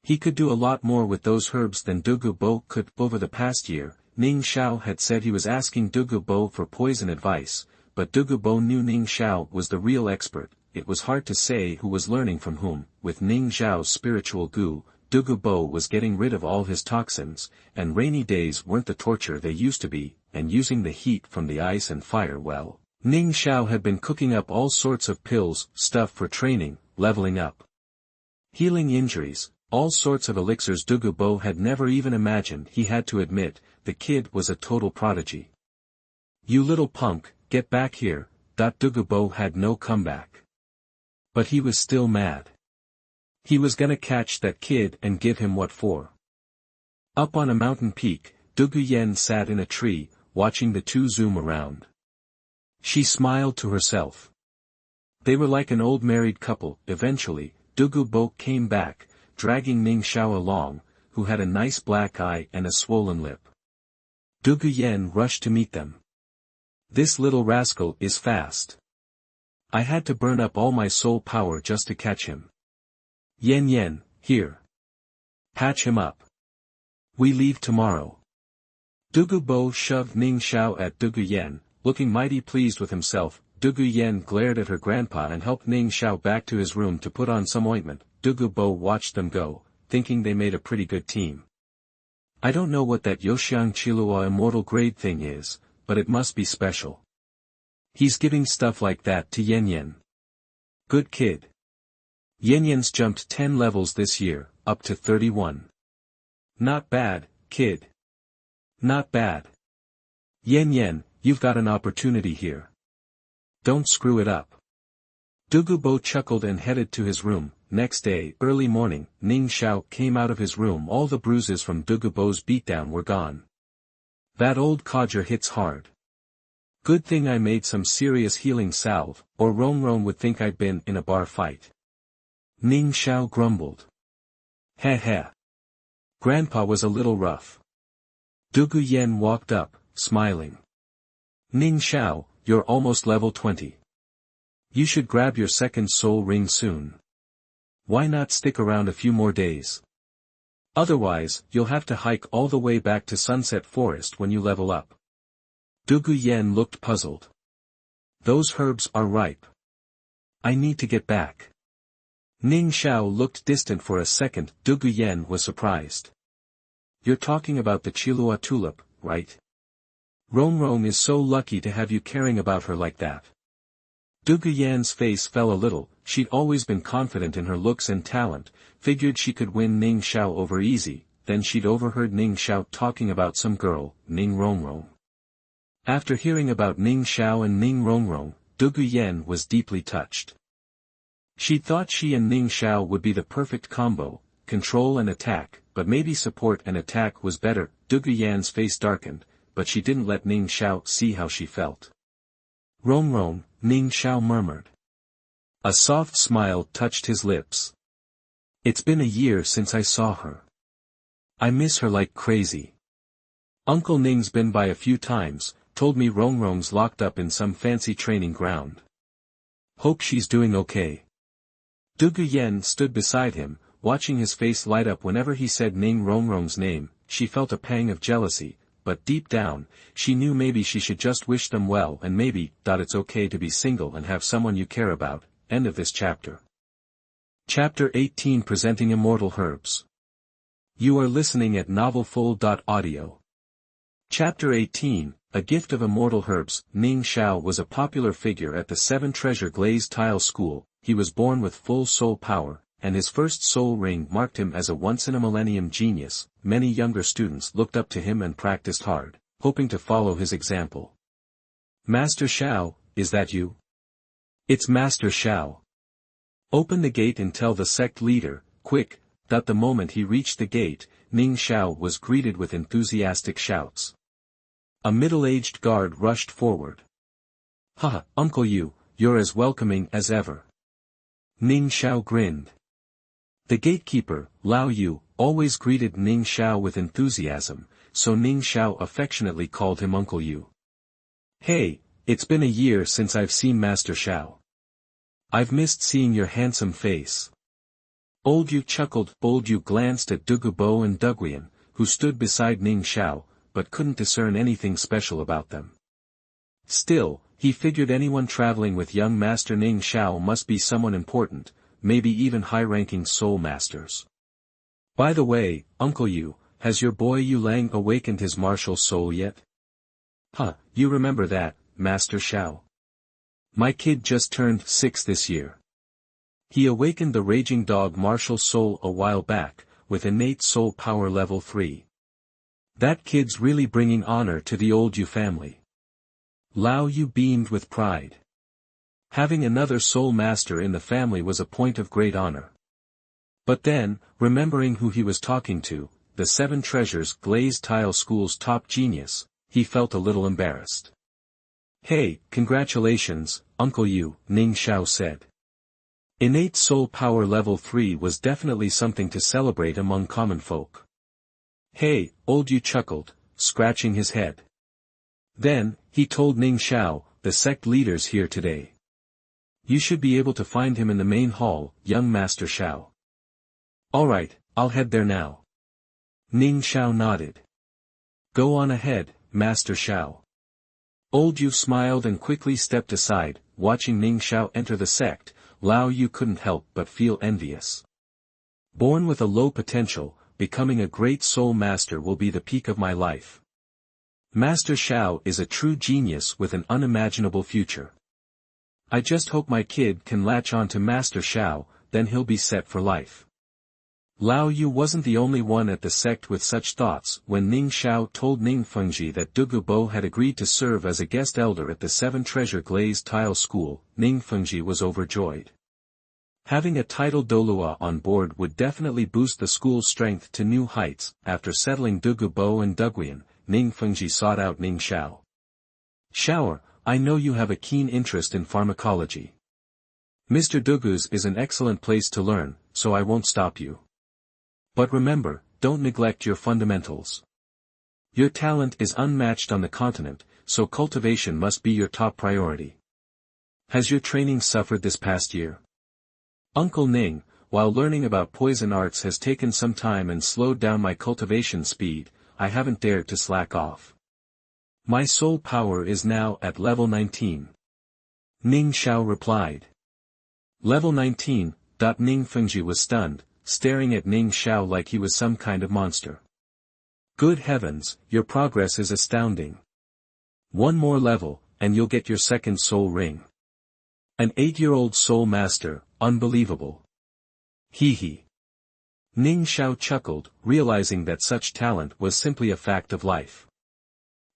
He could do a lot more with those herbs than Dugu could. Over the past year, Ning Xiao had said he was asking Dugu for poison advice, but Dugu knew Ning Xiao was the real expert. It was hard to say who was learning from whom. With Ning Xiao's spiritual goo, Dugu was getting rid of all his toxins, and rainy days weren't the torture they used to be, and using the heat from the ice and fire well. Ning Xiao had been cooking up all sorts of pills, stuff for training, leveling up, healing injuries, all sorts of elixirs Dugu had never even imagined. He had to admit, the kid was a total prodigy. You little punk, get back here. Dugu had no comeback. But he was still mad. He was gonna catch that kid and give him what for. Up on a mountain peak, Dugu sat in a tree, watching the two zoom around. She smiled to herself. They were like an old married couple. Eventually, Dugu came back, dragging Ning Xiao along, who had a nice black eye and a swollen lip. Dugu rushed to meet them. This little rascal is fast. I had to burn up all my soul power just to catch him. Yen, here. Patch him up. We leave tomorrow. Dugu shoved Ning Xiao at Dugu, looking mighty pleased with himself. Dugu glared at her grandpa and helped Ning Xiao back to his room to put on some ointment. Dugu watched them go, thinking they made a pretty good team. I don't know what that Yoxiang Chilua Immortal grade thing is, but it must be special. He's giving stuff like that to Yan Yan. Good kid. Yan Yan's jumped 10 levels this year, up to 31. Not bad, kid. Not bad. Yan Yan, you've got an opportunity here. Don't screw it up. Dugu chuckled and headed to his room. Next day, early morning, Ning Xiao came out of his room. All the bruises from Dugu's beatdown were gone. That old codger hits hard. Good thing I made some serious healing salve, or Rongrong would think I'd been in a bar fight. Ning Xiao grumbled. Heh heh. Grandpa was a little rough. Dugu Yen walked up, smiling. Ning Xiao, you're almost level 20. You should grab your second soul ring soon. Why not stick around a few more days? Otherwise, you'll have to hike all the way back to Sunset Forest when you level up. Dugu Yen looked puzzled. Those herbs are ripe. I need to get back. Ning Xiao looked distant for a second. Dugu Yen was surprised. You're talking about the Chilua tulip, right? Rongrong is so lucky to have you caring about her like that. Dugu Yan's face fell a little. She'd always been confident in her looks and talent, figured she could win Ning Xiao over easy. Then she'd overheard Ning Xiao talking about some girl, Ning Rongrong. After hearing about Ning Xiao and Ning Rongrong, Dugu Yen was deeply touched. She thought she and Ning Xiao would be the perfect combo, control and attack, but maybe support and attack was better. Dugu Yan's face darkened, but she didn't let Ning Xiao see how she felt. Rongrong, Ning Xiao murmured. A soft smile touched his lips. It's been a year since I saw her. I miss her like crazy. Uncle Ning's been by a few times, told me Rongrong's locked up in some fancy training ground. Hope she's doing okay. Dugu Yen stood beside him, watching his face light up whenever he said Ning Rongrong's name. She felt a pang of jealousy, but deep down, she knew maybe she should just wish them well and maybe, it's okay to be single and have someone you care about. End of this chapter. Chapter 18 Presenting Immortal Herbs. You are listening at novelfull.audio. Chapter 18, A Gift of Immortal Herbs. Ning Xiao was a popular figure at the Seven Treasure Glazed Tile School. He was born with full soul power, and his first soul ring marked him as a once-in-a-millennium genius. Many younger students looked up to him and practiced hard, hoping to follow his example. Master Xiao, is that you? It's Master Xiao. Open the gate and tell the sect leader, quick. The moment he reached the gate, Ning Xiao was greeted with enthusiastic shouts. A middle-aged guard rushed forward. Haha, Uncle Yu, you're as welcoming as ever. Ning Xiao grinned. The gatekeeper, Lao Yu, always greeted Ning Xiao with enthusiasm, so Ning Xiao affectionately called him Uncle Yu. Hey, it's been a year since I've seen Master Xiao. I've missed seeing your handsome face. Old Yu chuckled. Old Yu glanced at Dugu and Duguian, who stood beside Ning Xiao, but couldn't discern anything special about them. Still, he figured anyone traveling with young Master Ning Xiao must be someone important, maybe even high-ranking soul masters. By the way, Uncle Yu, has your boy Yu Lang awakened his martial soul yet? You remember that, Master Xiao? My kid just turned 6 this year. He awakened the raging dog martial soul a while back, with innate soul power level 3. That kid's really bringing honor to the old Yu family. Lao Yu beamed with pride. Having another soul master in the family was a point of great honor. But then, remembering who he was talking to, the Seven Treasures Glazed Tile School's top genius, he felt a little embarrassed. Hey, congratulations, Uncle Yu, Ning Xiao said. Innate soul power level 3 was definitely something to celebrate among common folk. Hey, old Yu chuckled, scratching his head. Then, he told Ning Xiao, the sect leader's here today. You should be able to find him in the main hall, young Master Xiao. Alright, I'll head there now. Ning Xiao nodded. Go on ahead, Master Xiao. Old Yu smiled and quickly stepped aside. Watching Ning Xiao enter the sect, Lao Yu couldn't help but feel envious. Born with a low potential, becoming a great soul master will be the peak of my life. Master Xiao is a true genius with an unimaginable future. I just hope my kid can latch on to Master Xiao, then he'll be set for life. Lao Yu wasn't the only one at the sect with such thoughts. When Ning Xiao told Ning Fengzhi that Dugu had agreed to serve as a guest elder at the 7 Treasure Glazed Tile School, Ning Fengzhi was overjoyed. Having a title Douluo on board would definitely boost the school's strength to new heights. After settling Dugu and Duguian, Ning Fengzhi sought out Ning Xiao. Xiao, I know you have a keen interest in pharmacology. Mr. Dugu's is an excellent place to learn, so I won't stop you. But remember, don't neglect your fundamentals. Your talent is unmatched on the continent, so cultivation must be your top priority. Has your training suffered this past year? Uncle Ning, while learning about poison arts has taken some time and slowed down my cultivation speed, I haven't dared to slack off. My soul power is now at level 19. Ning Xiao replied. Level 19. Ning Fengzhi was stunned, staring at Ning Xiao like he was some kind of monster. Good heavens, your progress is astounding. One more level, and you'll get your second soul ring. An 8-year-old soul master, unbelievable. Hee hee. Ning Xiao chuckled, realizing that such talent was simply a fact of life.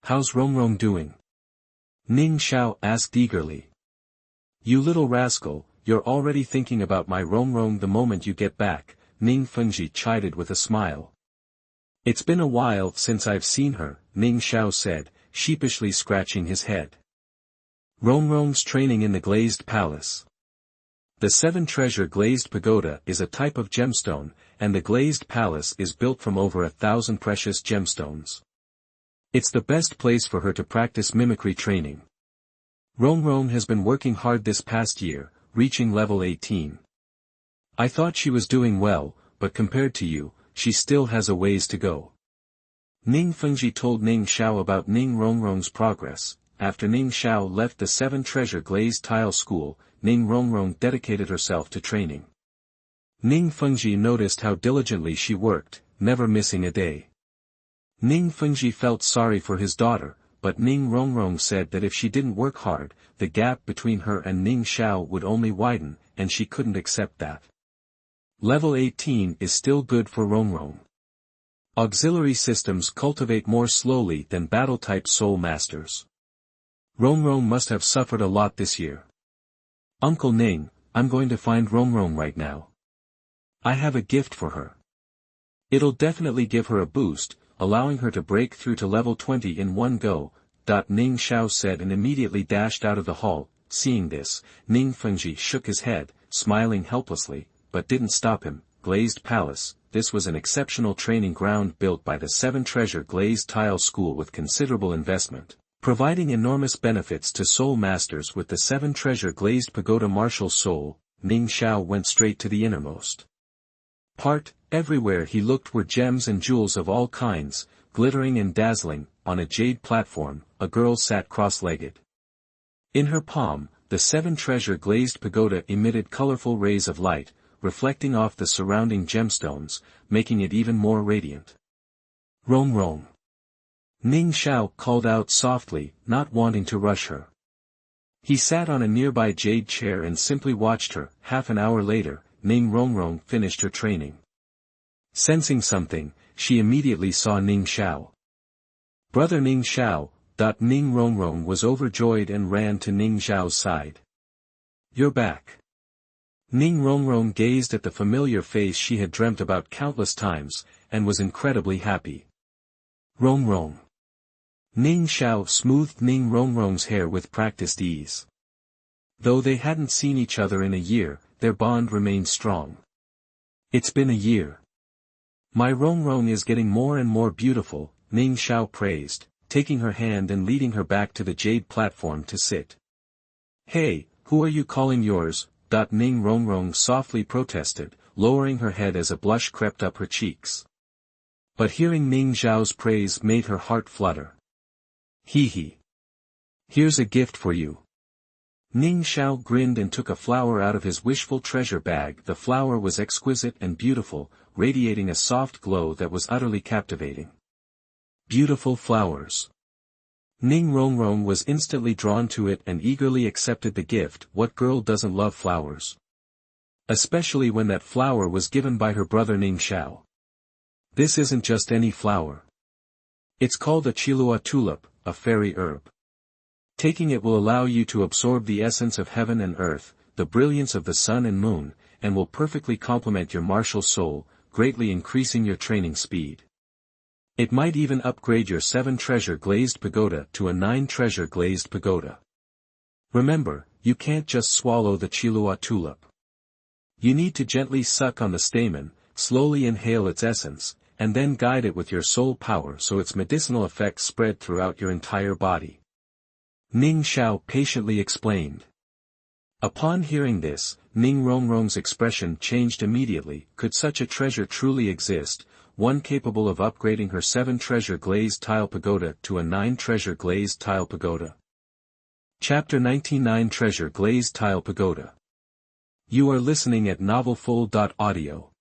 How's Rongrong doing? Ning Xiao asked eagerly. You little rascal, you're already thinking about my Rongrong the moment you get back, Ning Fengzhi chided with a smile. It's been a while since I've seen her, Ning Xiao said, sheepishly scratching his head. Rongrong's training in the Glazed Palace. The 7 Treasure Glazed Pagoda is a type of gemstone, and the Glazed Palace is built from over 1,000 precious gemstones. It's the best place for her to practice mimicry training. Rongrong has been working hard this past year, reaching level 18. I thought she was doing well, but compared to you, she still has a ways to go. Ning Fengzhi told Ning Xiao about Ning Rongrong's progress. After Ning Xiao left the 7 Treasure Glazed Tile School, Ning Rongrong dedicated herself to training. Ning Fengzhi noticed how diligently she worked, never missing a day. Ning Fengzhi felt sorry for his daughter, but Ning Rongrong said that if she didn't work hard, the gap between her and Ning Xiao would only widen, and she couldn't accept that. Level 18 is still good for Rongrong. Auxiliary systems cultivate more slowly than battle-type soul masters. Rongrong must have suffered a lot this year. Uncle Ning, I'm going to find Rongrong right now. I have a gift for her. It'll definitely give her a boost, allowing her to break through to level 20 in one go, Ning Xiao said and immediately dashed out of the hall. Seeing this, Ning Fengzhi shook his head, smiling helplessly, but didn't stop him. Glazed Palace. This was an exceptional training ground built by the 7 Treasure Glazed Tile School with considerable investment, providing enormous benefits to soul masters. With the 7 Treasure Glazed Pagoda martial soul, Ning Xiao went straight to the innermost part. Everywhere he looked were gems and jewels of all kinds, glittering and dazzling. On a jade platform, a girl sat cross-legged. In her palm, the 7 Treasure Glazed Pagoda emitted colorful rays of light, reflecting off the surrounding gemstones, making it even more radiant. Rongrong. Ning Xiao called out softly, not wanting to rush her. He sat on a nearby jade chair and simply watched her. Half an hour later, Ning Rongrong finished her training. Sensing something, she immediately saw Ning Xiao. Brother Ning Xiao. Ning Rongrong was overjoyed and ran to Ning Xiao's side. You're back. Ning Rongrong gazed at the familiar face she had dreamt about countless times, and was incredibly happy. Rongrong. Ning Xiao smoothed Ning Rongrong's hair with practiced ease. Though they hadn't seen each other in a year, their bond remained strong. It's been a year. My Rongrong is getting more and more beautiful, Ning Xiao praised, taking her hand and leading her back to the jade platform to sit. Hey, who are you calling yours? Ning Rongrong softly protested, lowering her head as a blush crept up her cheeks. But hearing Ning Xiao's praise made her heart flutter. Hee hee. Here's a gift for you. Ning Xiao grinned and took a flower out of his wishful treasure bag. The flower was exquisite and beautiful, radiating a soft glow that was utterly captivating. Beautiful flowers. Ning Rongrong was instantly drawn to it and eagerly accepted the gift. What girl doesn't love flowers? Especially when that flower was given by her brother Ning Xiao. This isn't just any flower. It's called a Qilua tulip, a fairy herb. Taking it will allow you to absorb the essence of heaven and earth, the brilliance of the sun and moon, and will perfectly complement your martial soul, greatly increasing your training speed. It might even upgrade your 7-treasure glazed pagoda to a 9-treasure glazed pagoda. Remember, you can't just swallow the Qilua tulip. You need to gently suck on the stamen, slowly inhale its essence, and then guide it with your soul power so its medicinal effects spread throughout your entire body. Ning Xiao patiently explained. Upon hearing this, Ning Rongrong's expression changed immediately. Could such a treasure truly exist, one capable of upgrading her 7-treasure glazed tile pagoda to a 9-treasure glazed tile pagoda? Chapter 99 Treasure Glazed Tile Pagoda. You are listening at novelfull.audio.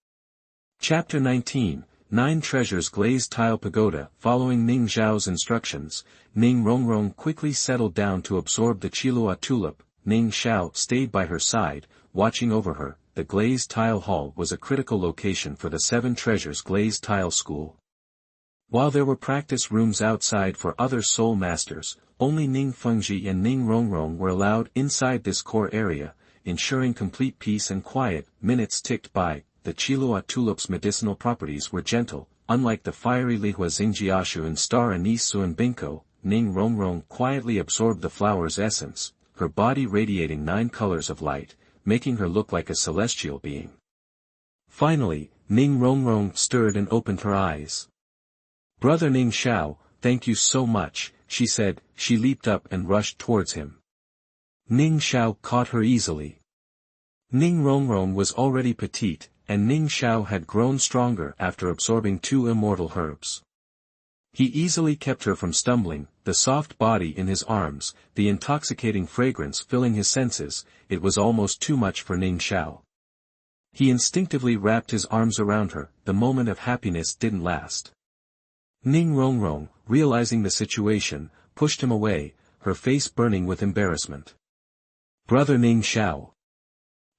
Chapter 19, 9 Treasures Glazed Tile Pagoda. Following Ning Xiao's instructions, Ning Rongrong quickly settled down to absorb the Qilua tulip. Ning Xiao stayed by her side, watching over her. The glazed tile hall was a critical location for the 7 Treasures Glazed Tile School. While there were practice rooms outside for other soul masters, only Ning Fengzhi and Ning Rongrong were allowed inside this core area, ensuring complete peace and quiet. Minutes ticked by. The Qilua tulip's medicinal properties were gentle, unlike the fiery Lihua Xingjiashu and star anise Suan Binko. Ning Rongrong quietly absorbed the flower's essence, her body radiating 9 colors of light, making her look like a celestial being. Finally, Ning Rongrong stirred and opened her eyes. "Brother Ning Xiao, thank you so much," she said. She leaped up and rushed towards him. Ning Xiao caught her easily. Ning Rongrong was already petite, and Ning Xiao had grown stronger after absorbing 2 immortal herbs. He easily kept her from stumbling, the soft body in his arms, the intoxicating fragrance filling his senses. It was almost too much for Ning Xiao. He instinctively wrapped his arms around her. The moment of happiness didn't last. Ning Rongrong, realizing the situation, pushed him away, her face burning with embarrassment. "Brother Ning Xiao!"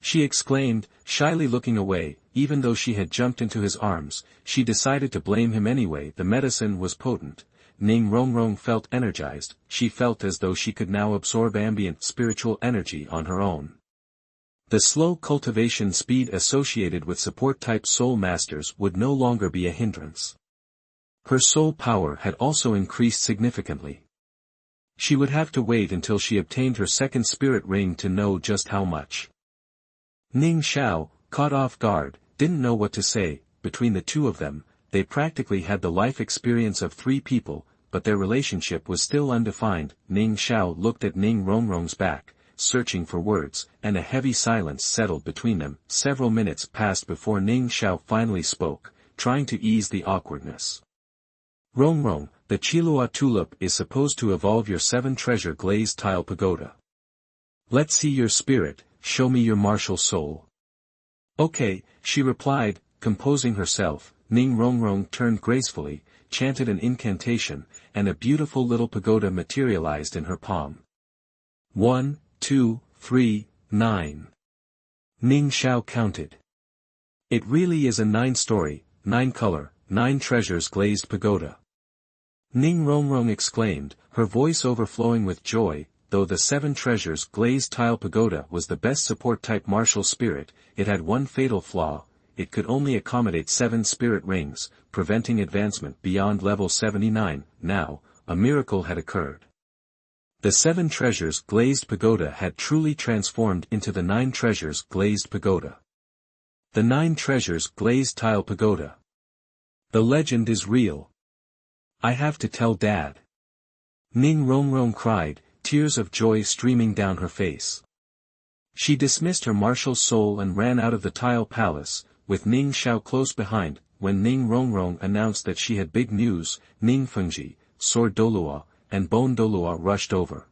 she exclaimed, shyly looking away. Even though she had jumped into his arms, she decided to blame him anyway. The medicine was potent. Ning Rongrong felt energized. She felt as though she could now absorb ambient spiritual energy on her own. The slow cultivation speed associated with support-type soul masters would no longer be a hindrance. Her soul power had also increased significantly. She would have to wait until she obtained her 2nd spirit ring to know just how much. Ning Xiao, caught off guard, didn't know what to say. Between the two of them, they practically had the life experience of 3 people, but their relationship was still undefined. Ning Xiao looked at Ning Rongrong's back, searching for words, and a heavy silence settled between them. Several minutes passed before Ning Xiao finally spoke, trying to ease the awkwardness. "Rongrong, the Qilua tulip is supposed to evolve your 7-treasure glazed tile pagoda. Let's see your spirit, show me your martial soul." "Okay," she replied, composing herself. Ning Rongrong turned gracefully, chanted an incantation, and a beautiful little pagoda materialized in her palm. 1, 2, 3, 9. Ning Xiao counted. "It really is a 9-story, 9-color, 9 treasures glazed pagoda." Ning Rongrong exclaimed, her voice overflowing with joy. Though the 7 treasures glazed tile pagoda was the best support-type martial spirit, it had one fatal flaw: it could only accommodate 7 spirit rings, preventing advancement beyond level 79. Now, a miracle had occurred. The 7 treasures glazed pagoda had truly transformed into the 9 treasures glazed pagoda. The 9 treasures glazed tile pagoda. The legend is real. I have to tell Dad. Ning Rongrong cried, tears of joy streaming down her face. She dismissed her martial soul and ran out of the tile palace, with Ning Xiao close behind. When Ning Rongrong announced that she had big news, Ning Fengzhi, Sword Douluo, and Bone Douluo rushed over.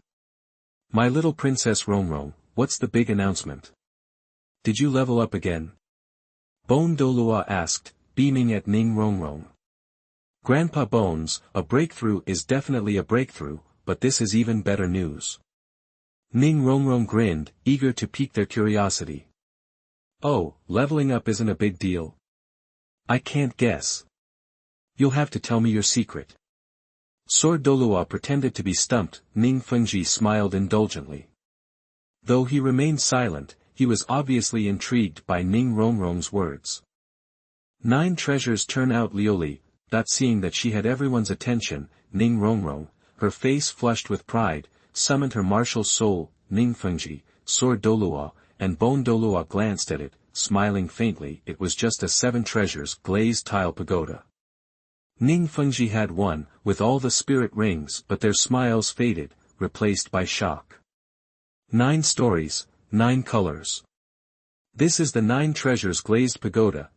"My little Princess Rongrong, what's the big announcement? Did you level up again?" Bone Douluo asked, beaming at Ning Rongrong. Grandpa Bones, a breakthrough is definitely a breakthrough, but this is even better news. Ning Rongrong grinned, eager to pique their curiosity. Oh, leveling up isn't a big deal. I can't guess. You'll have to tell me your secret. Sword Douluo pretended to be stumped. Ning Fengzhi smiled indulgently. Though he remained silent, he was obviously intrigued by Ning Rongrong's words. 9 treasures turn out Lioli. Seeing that she had everyone's attention, Ning Rongrong, her face flushed with pride, summoned her martial soul. Ning Fengzhi, Sword Douluo, and Bone Douluo glanced at it, smiling faintly. It was just a 7 treasures glazed tile pagoda. Ning Fengzhi had one, with all the spirit rings, but their smiles faded, replaced by shock. 9 stories, 9 colors. This is the 9 treasures glazed pagoda.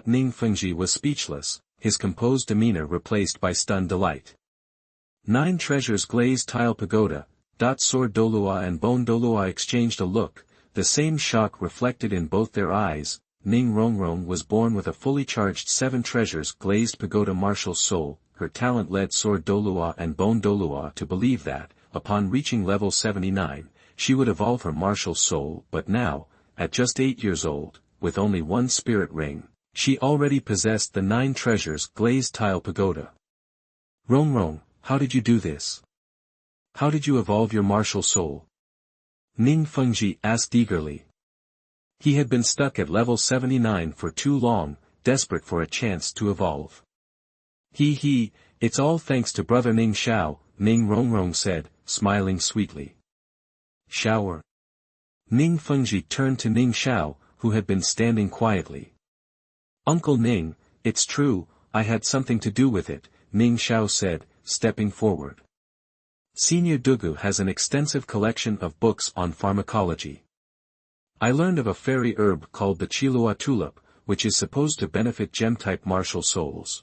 Ning Fengzhi was speechless, his composed demeanor replaced by stunned delight. 9 treasures glazed tile pagoda. Sword Douluo and Bone Douluo exchanged a look, the same shock reflected in both their eyes. Ning Rongrong was born with a fully charged 7 treasures glazed pagoda martial soul. Her talent led Sword Douluo and Bone Douluo to believe that, upon reaching level 79, she would evolve her martial soul, but now, at just 8 years old, with only 1 spirit ring, she already possessed the 9 treasures glazed tile pagoda. Rongrong, how did you do this? How did you evolve your martial soul? Ning Fengzhi asked eagerly. He had been stuck at level 79 for too long, desperate for a chance to evolve. It's all thanks to brother Ning Xiao, Ning Rongrong said, smiling sweetly. Shower. Ning Fengzhi turned to Ning Xiao, who had been standing quietly. Uncle Ning, it's true, I had something to do with it, Ning Xiao said, stepping forward. Senior Dugu has an extensive collection of books on pharmacology. I learned of a fairy herb called the Qiluo tulip, which is supposed to benefit gem-type martial souls.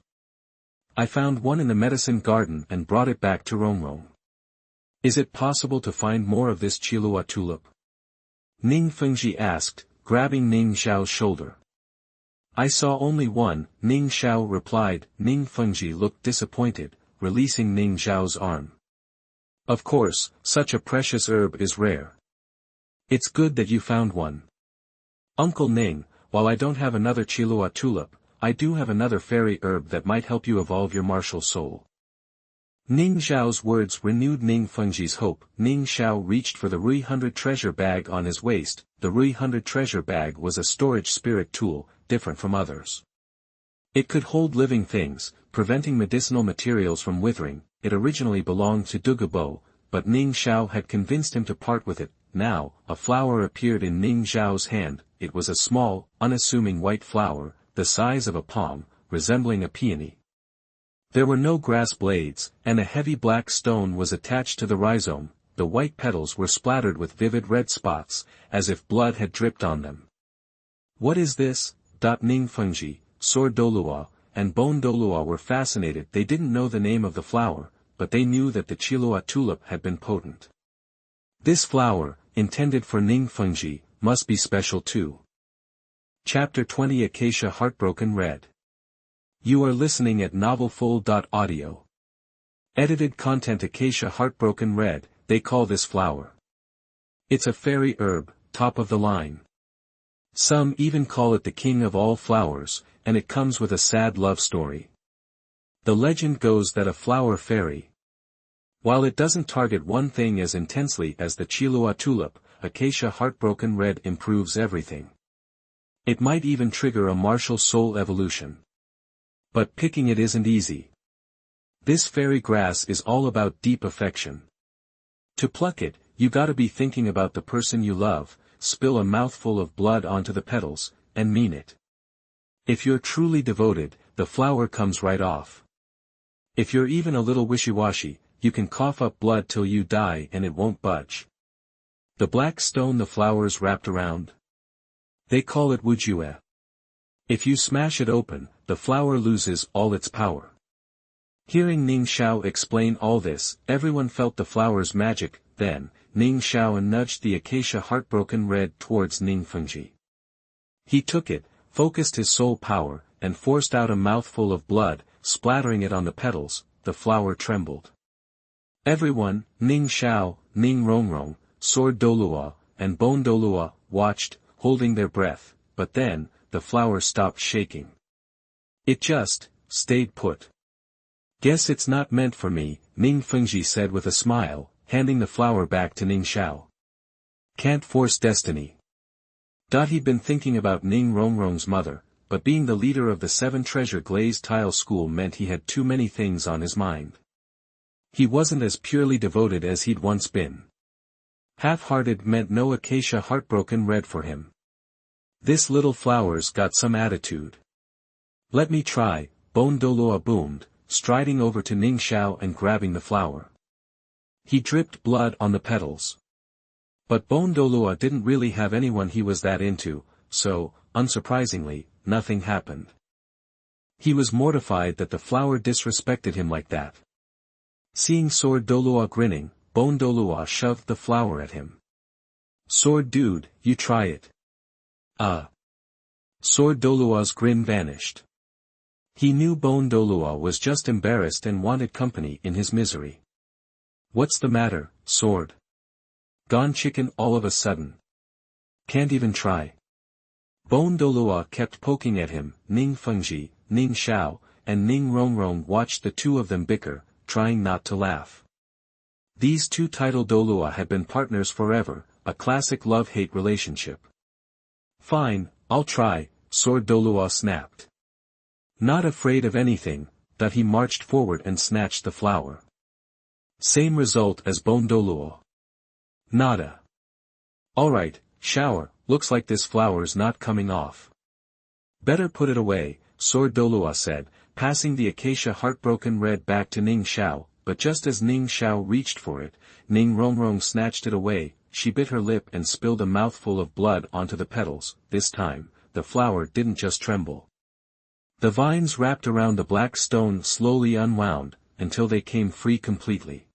I found one in the medicine garden and brought it back to Rongrong. Is it possible to find more of this Qiluo tulip? Ning Fengzhi asked, grabbing Ning Xiao's shoulder. I saw only one, Ning Xiao replied. Ning Fengzhi looked disappointed, releasing Ning Xiao's arm. Of course, such a precious herb is rare. It's good that you found one. Uncle Ning, while I don't have another Qiluo tulip, I do have another fairy herb that might help you evolve your martial soul. Ning Xiao's words renewed Ning Fengzhi's hope. Ning Xiao reached for the Rui 100 treasure bag on his waist. The Rui 100 treasure bag was a storage spirit tool, different from others. It could hold living things, preventing medicinal materials from withering. It originally belonged to Dugu, but Ning Xiao had convinced him to part with it. Now, a flower appeared in Ning Xiao's hand. It was a small, unassuming white flower, the size of a palm, resembling a peony. There were no grass blades, and a heavy black stone was attached to the rhizome. The white petals were splattered with vivid red spots, as if blood had dripped on them. What is this? Ning Fengzhi, Sword Douluo, and Bone Douluo were fascinated. They didn't know the name of the flower, but they knew that the Qiluo tulip had been potent. This flower, intended for Ning Fengzhi, must be special too. Chapter 20 Acacia Heartbroken read. You are listening at novelfull.audio. Edited content Acacia Heartbroken read. They call this flower. It's a fairy herb, top of the line. Some even call it the king of all flowers, and it comes with a sad love story. The legend goes that a flower fairy, while it doesn't target one thing as intensely as the Qiluo tulip, Acacia Heartbroken red improves everything. It might even trigger a martial soul evolution. But picking it isn't easy. This fairy grass is all about deep affection. To pluck it, you gotta be thinking about the person you love, spill a mouthful of blood onto the petals, and mean it. If you're truly devoted, the flower comes right off. If you're even a little wishy-washy, you can cough up blood till you die and it won't budge. The black stone the flowers wrapped around? They call it wujue. If you smash it open, the flower loses all its power. Hearing Ning Xiao explain all this, everyone felt the flower's magic. Then, Ning Xiao nudged the Acacia Heartbroken red towards Ning Fengzhi. He took it, focused his soul power, and forced out a mouthful of blood, splattering it on the petals. The flower trembled. Everyone, Ning Xiao, Ning Rongrong, Sword Douluo, and Bone Douluo, watched, holding their breath, but then, the flower stopped shaking. It just stayed put. Guess it's not meant for me, Ning Fengzhi said with a smile, handing the flower back to Ning Xiao. Can't force destiny. He'd been thinking about Ning Rongrong's mother, but being the leader of the 7 treasure glazed tile school meant he had too many things on his mind. He wasn't as purely devoted as he'd once been. Half-hearted meant no Acacia Heartbroken red for him. This little flower's got some attitude. Let me try, Bone Douluo boomed, striding over to Ning Xiao and grabbing the flower. He dripped blood on the petals. But Bone Douluo didn't really have anyone he was that into, so, unsurprisingly, nothing happened. He was mortified that the flower disrespected him like that. Seeing Sword Douluo grinning, Bone Douluo shoved the flower at him. Sword dude, you try it. Sword Douluo's grin vanished. He knew Bone Douluo was just embarrassed and wanted company in his misery. What's the matter, Sword? Gone chicken all of a sudden. Can't even try. Bone Douluo kept poking at him. Ning Fengzhi, Ning Xiao, and Ning Rongrong watched the two of them bicker, trying not to laugh. These two title Douluo had been partners forever, a classic love-hate relationship. Fine, I'll try, Sword Douluo snapped. Not afraid of anything, that he marched forward and snatched the flower. Same result as Bone Douluo. Nada. Alright, shower, looks like this flower's not coming off. Better put it away, Sword Douluo said, passing the Acacia Heartbroken red back to Ning Xiao, but just as Ning Xiao reached for it, Ning Rongrong snatched it away. She bit her lip and spilled a mouthful of blood onto the petals. This time, the flower didn't just tremble. The vines wrapped around the black stone slowly unwound, until they came free completely.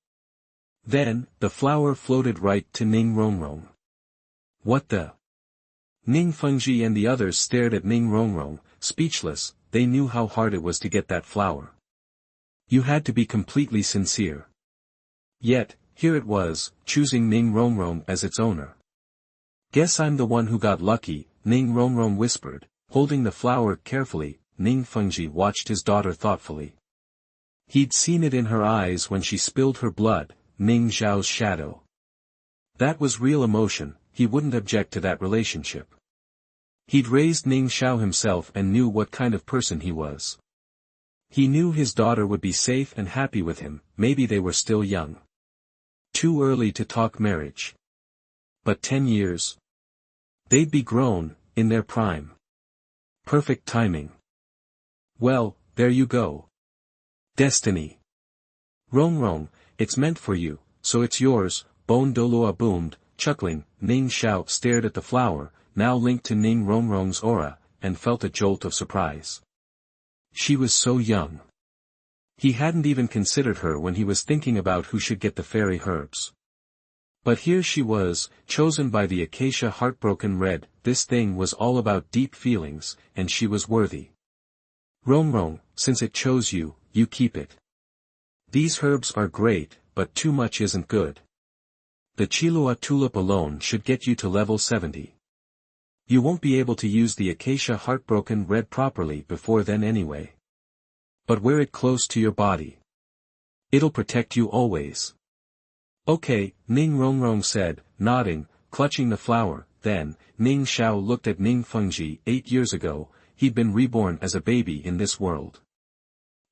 Then, the flower floated right to Ning Rongrong. What the? Ning Fengzhi and the others stared at Ning Rongrong, speechless. They knew how hard it was to get that flower. You had to be completely sincere. Yet, here it was, choosing Ning Rongrong as its owner. Guess I'm the one who got lucky, Ning Rongrong whispered, holding the flower carefully. Ning Fengzhi watched his daughter thoughtfully. He'd seen it in her eyes when she spilled her blood, Ning Xiao's shadow. That was real emotion, he wouldn't object to that relationship. He'd raised Ning Xiao himself and knew what kind of person he was. He knew his daughter would be safe and happy with him. Maybe they were still young. Too early to talk marriage. But 10 years? They'd be grown, in their prime. Perfect timing. Well, there you go. Destiny. Rongrong, it's meant for you, so it's yours, Bone Douluo boomed, chuckling. Ning Xiao stared at the flower, now linked to Ning Rongrong's aura, and felt a jolt of surprise. She was so young. He hadn't even considered her when he was thinking about who should get the fairy herbs. But here she was, chosen by the Acacia Heartbroken red. This thing was all about deep feelings, and she was worthy. Rongrong, since it chose you, you keep it. These herbs are great, but too much isn't good. The Qilua tulip alone should get you to level 70. You won't be able to use the Acacia Heartbroken red properly before then anyway. But wear it close to your body. It'll protect you always. Okay, Ning Rongrong said, nodding, clutching the flower. Then, Ning Xiao looked at Ning Fengzhi. 8 years ago, he'd been reborn as a baby in this world.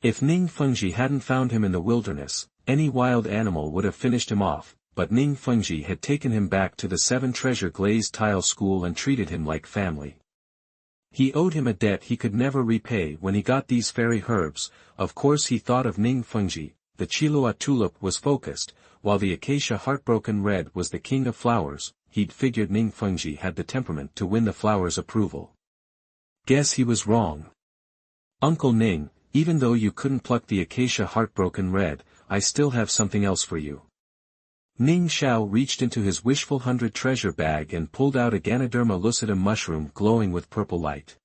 If Ning Fengzhi hadn't found him in the wilderness, any wild animal would have finished him off, but Ning Fengzhi had taken him back to the 7 treasure glazed tile school and treated him like family. He owed him a debt he could never repay when he got these fairy herbs. Of course he thought of Ning Fengzhi. The Qilua tulip was focused, while the Acacia Heartbroken red was the king of flowers. He'd figured Ning Fengzhi had the temperament to win the flower's approval. Guess he was wrong. Uncle Ning, even though you couldn't pluck the Acacia Heartbroken red, I still have something else for you. Ning Xiao reached into his wishful 100 treasure bag and pulled out a Ganoderma lucidum mushroom glowing with purple light.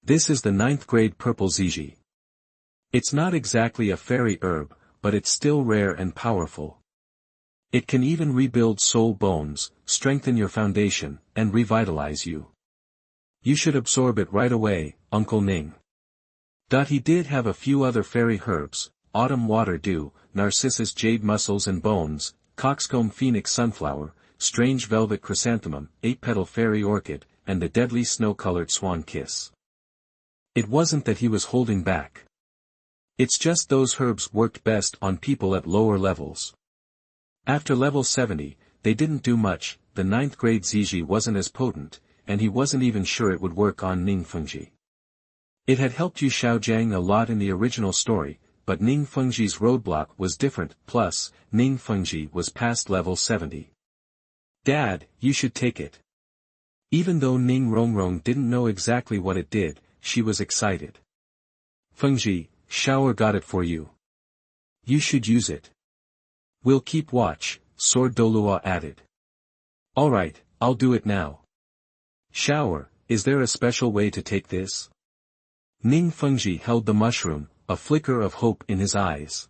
This is the 9th grade purple ziji. It's not exactly a fairy herb, but it's still rare and powerful. It can even rebuild soul bones, strengthen your foundation, and revitalize you. You should absorb it right away, Uncle Ning. He did have a few other fairy herbs: autumn water dew, narcissus jade muscles and bones, coxcomb phoenix sunflower, strange velvet chrysanthemum, 8-petal fairy orchid, and the deadly snow-colored swan kiss. It wasn't that he was holding back. It's just those herbs worked best on people at lower levels. After level 70, they didn't do much. The 9th grade ziji wasn't as potent, and he wasn't even sure it would work on Ning Fengzhi. It had helped Yu Xiaogang a lot in the original story, but Ning Fengzhi's roadblock was different, plus, Ning Fengzhi was past level 70. Dad, you should take it. Even though Ning Rongrong didn't know exactly what it did, she was excited. Fengzhi, Xiao got it for you. You should use it. We'll keep watch, Sword Douluo added. Alright, I'll do it now. Xiao, is there a special way to take this? Ning Fengzhi held the mushroom, a flicker of hope in his eyes.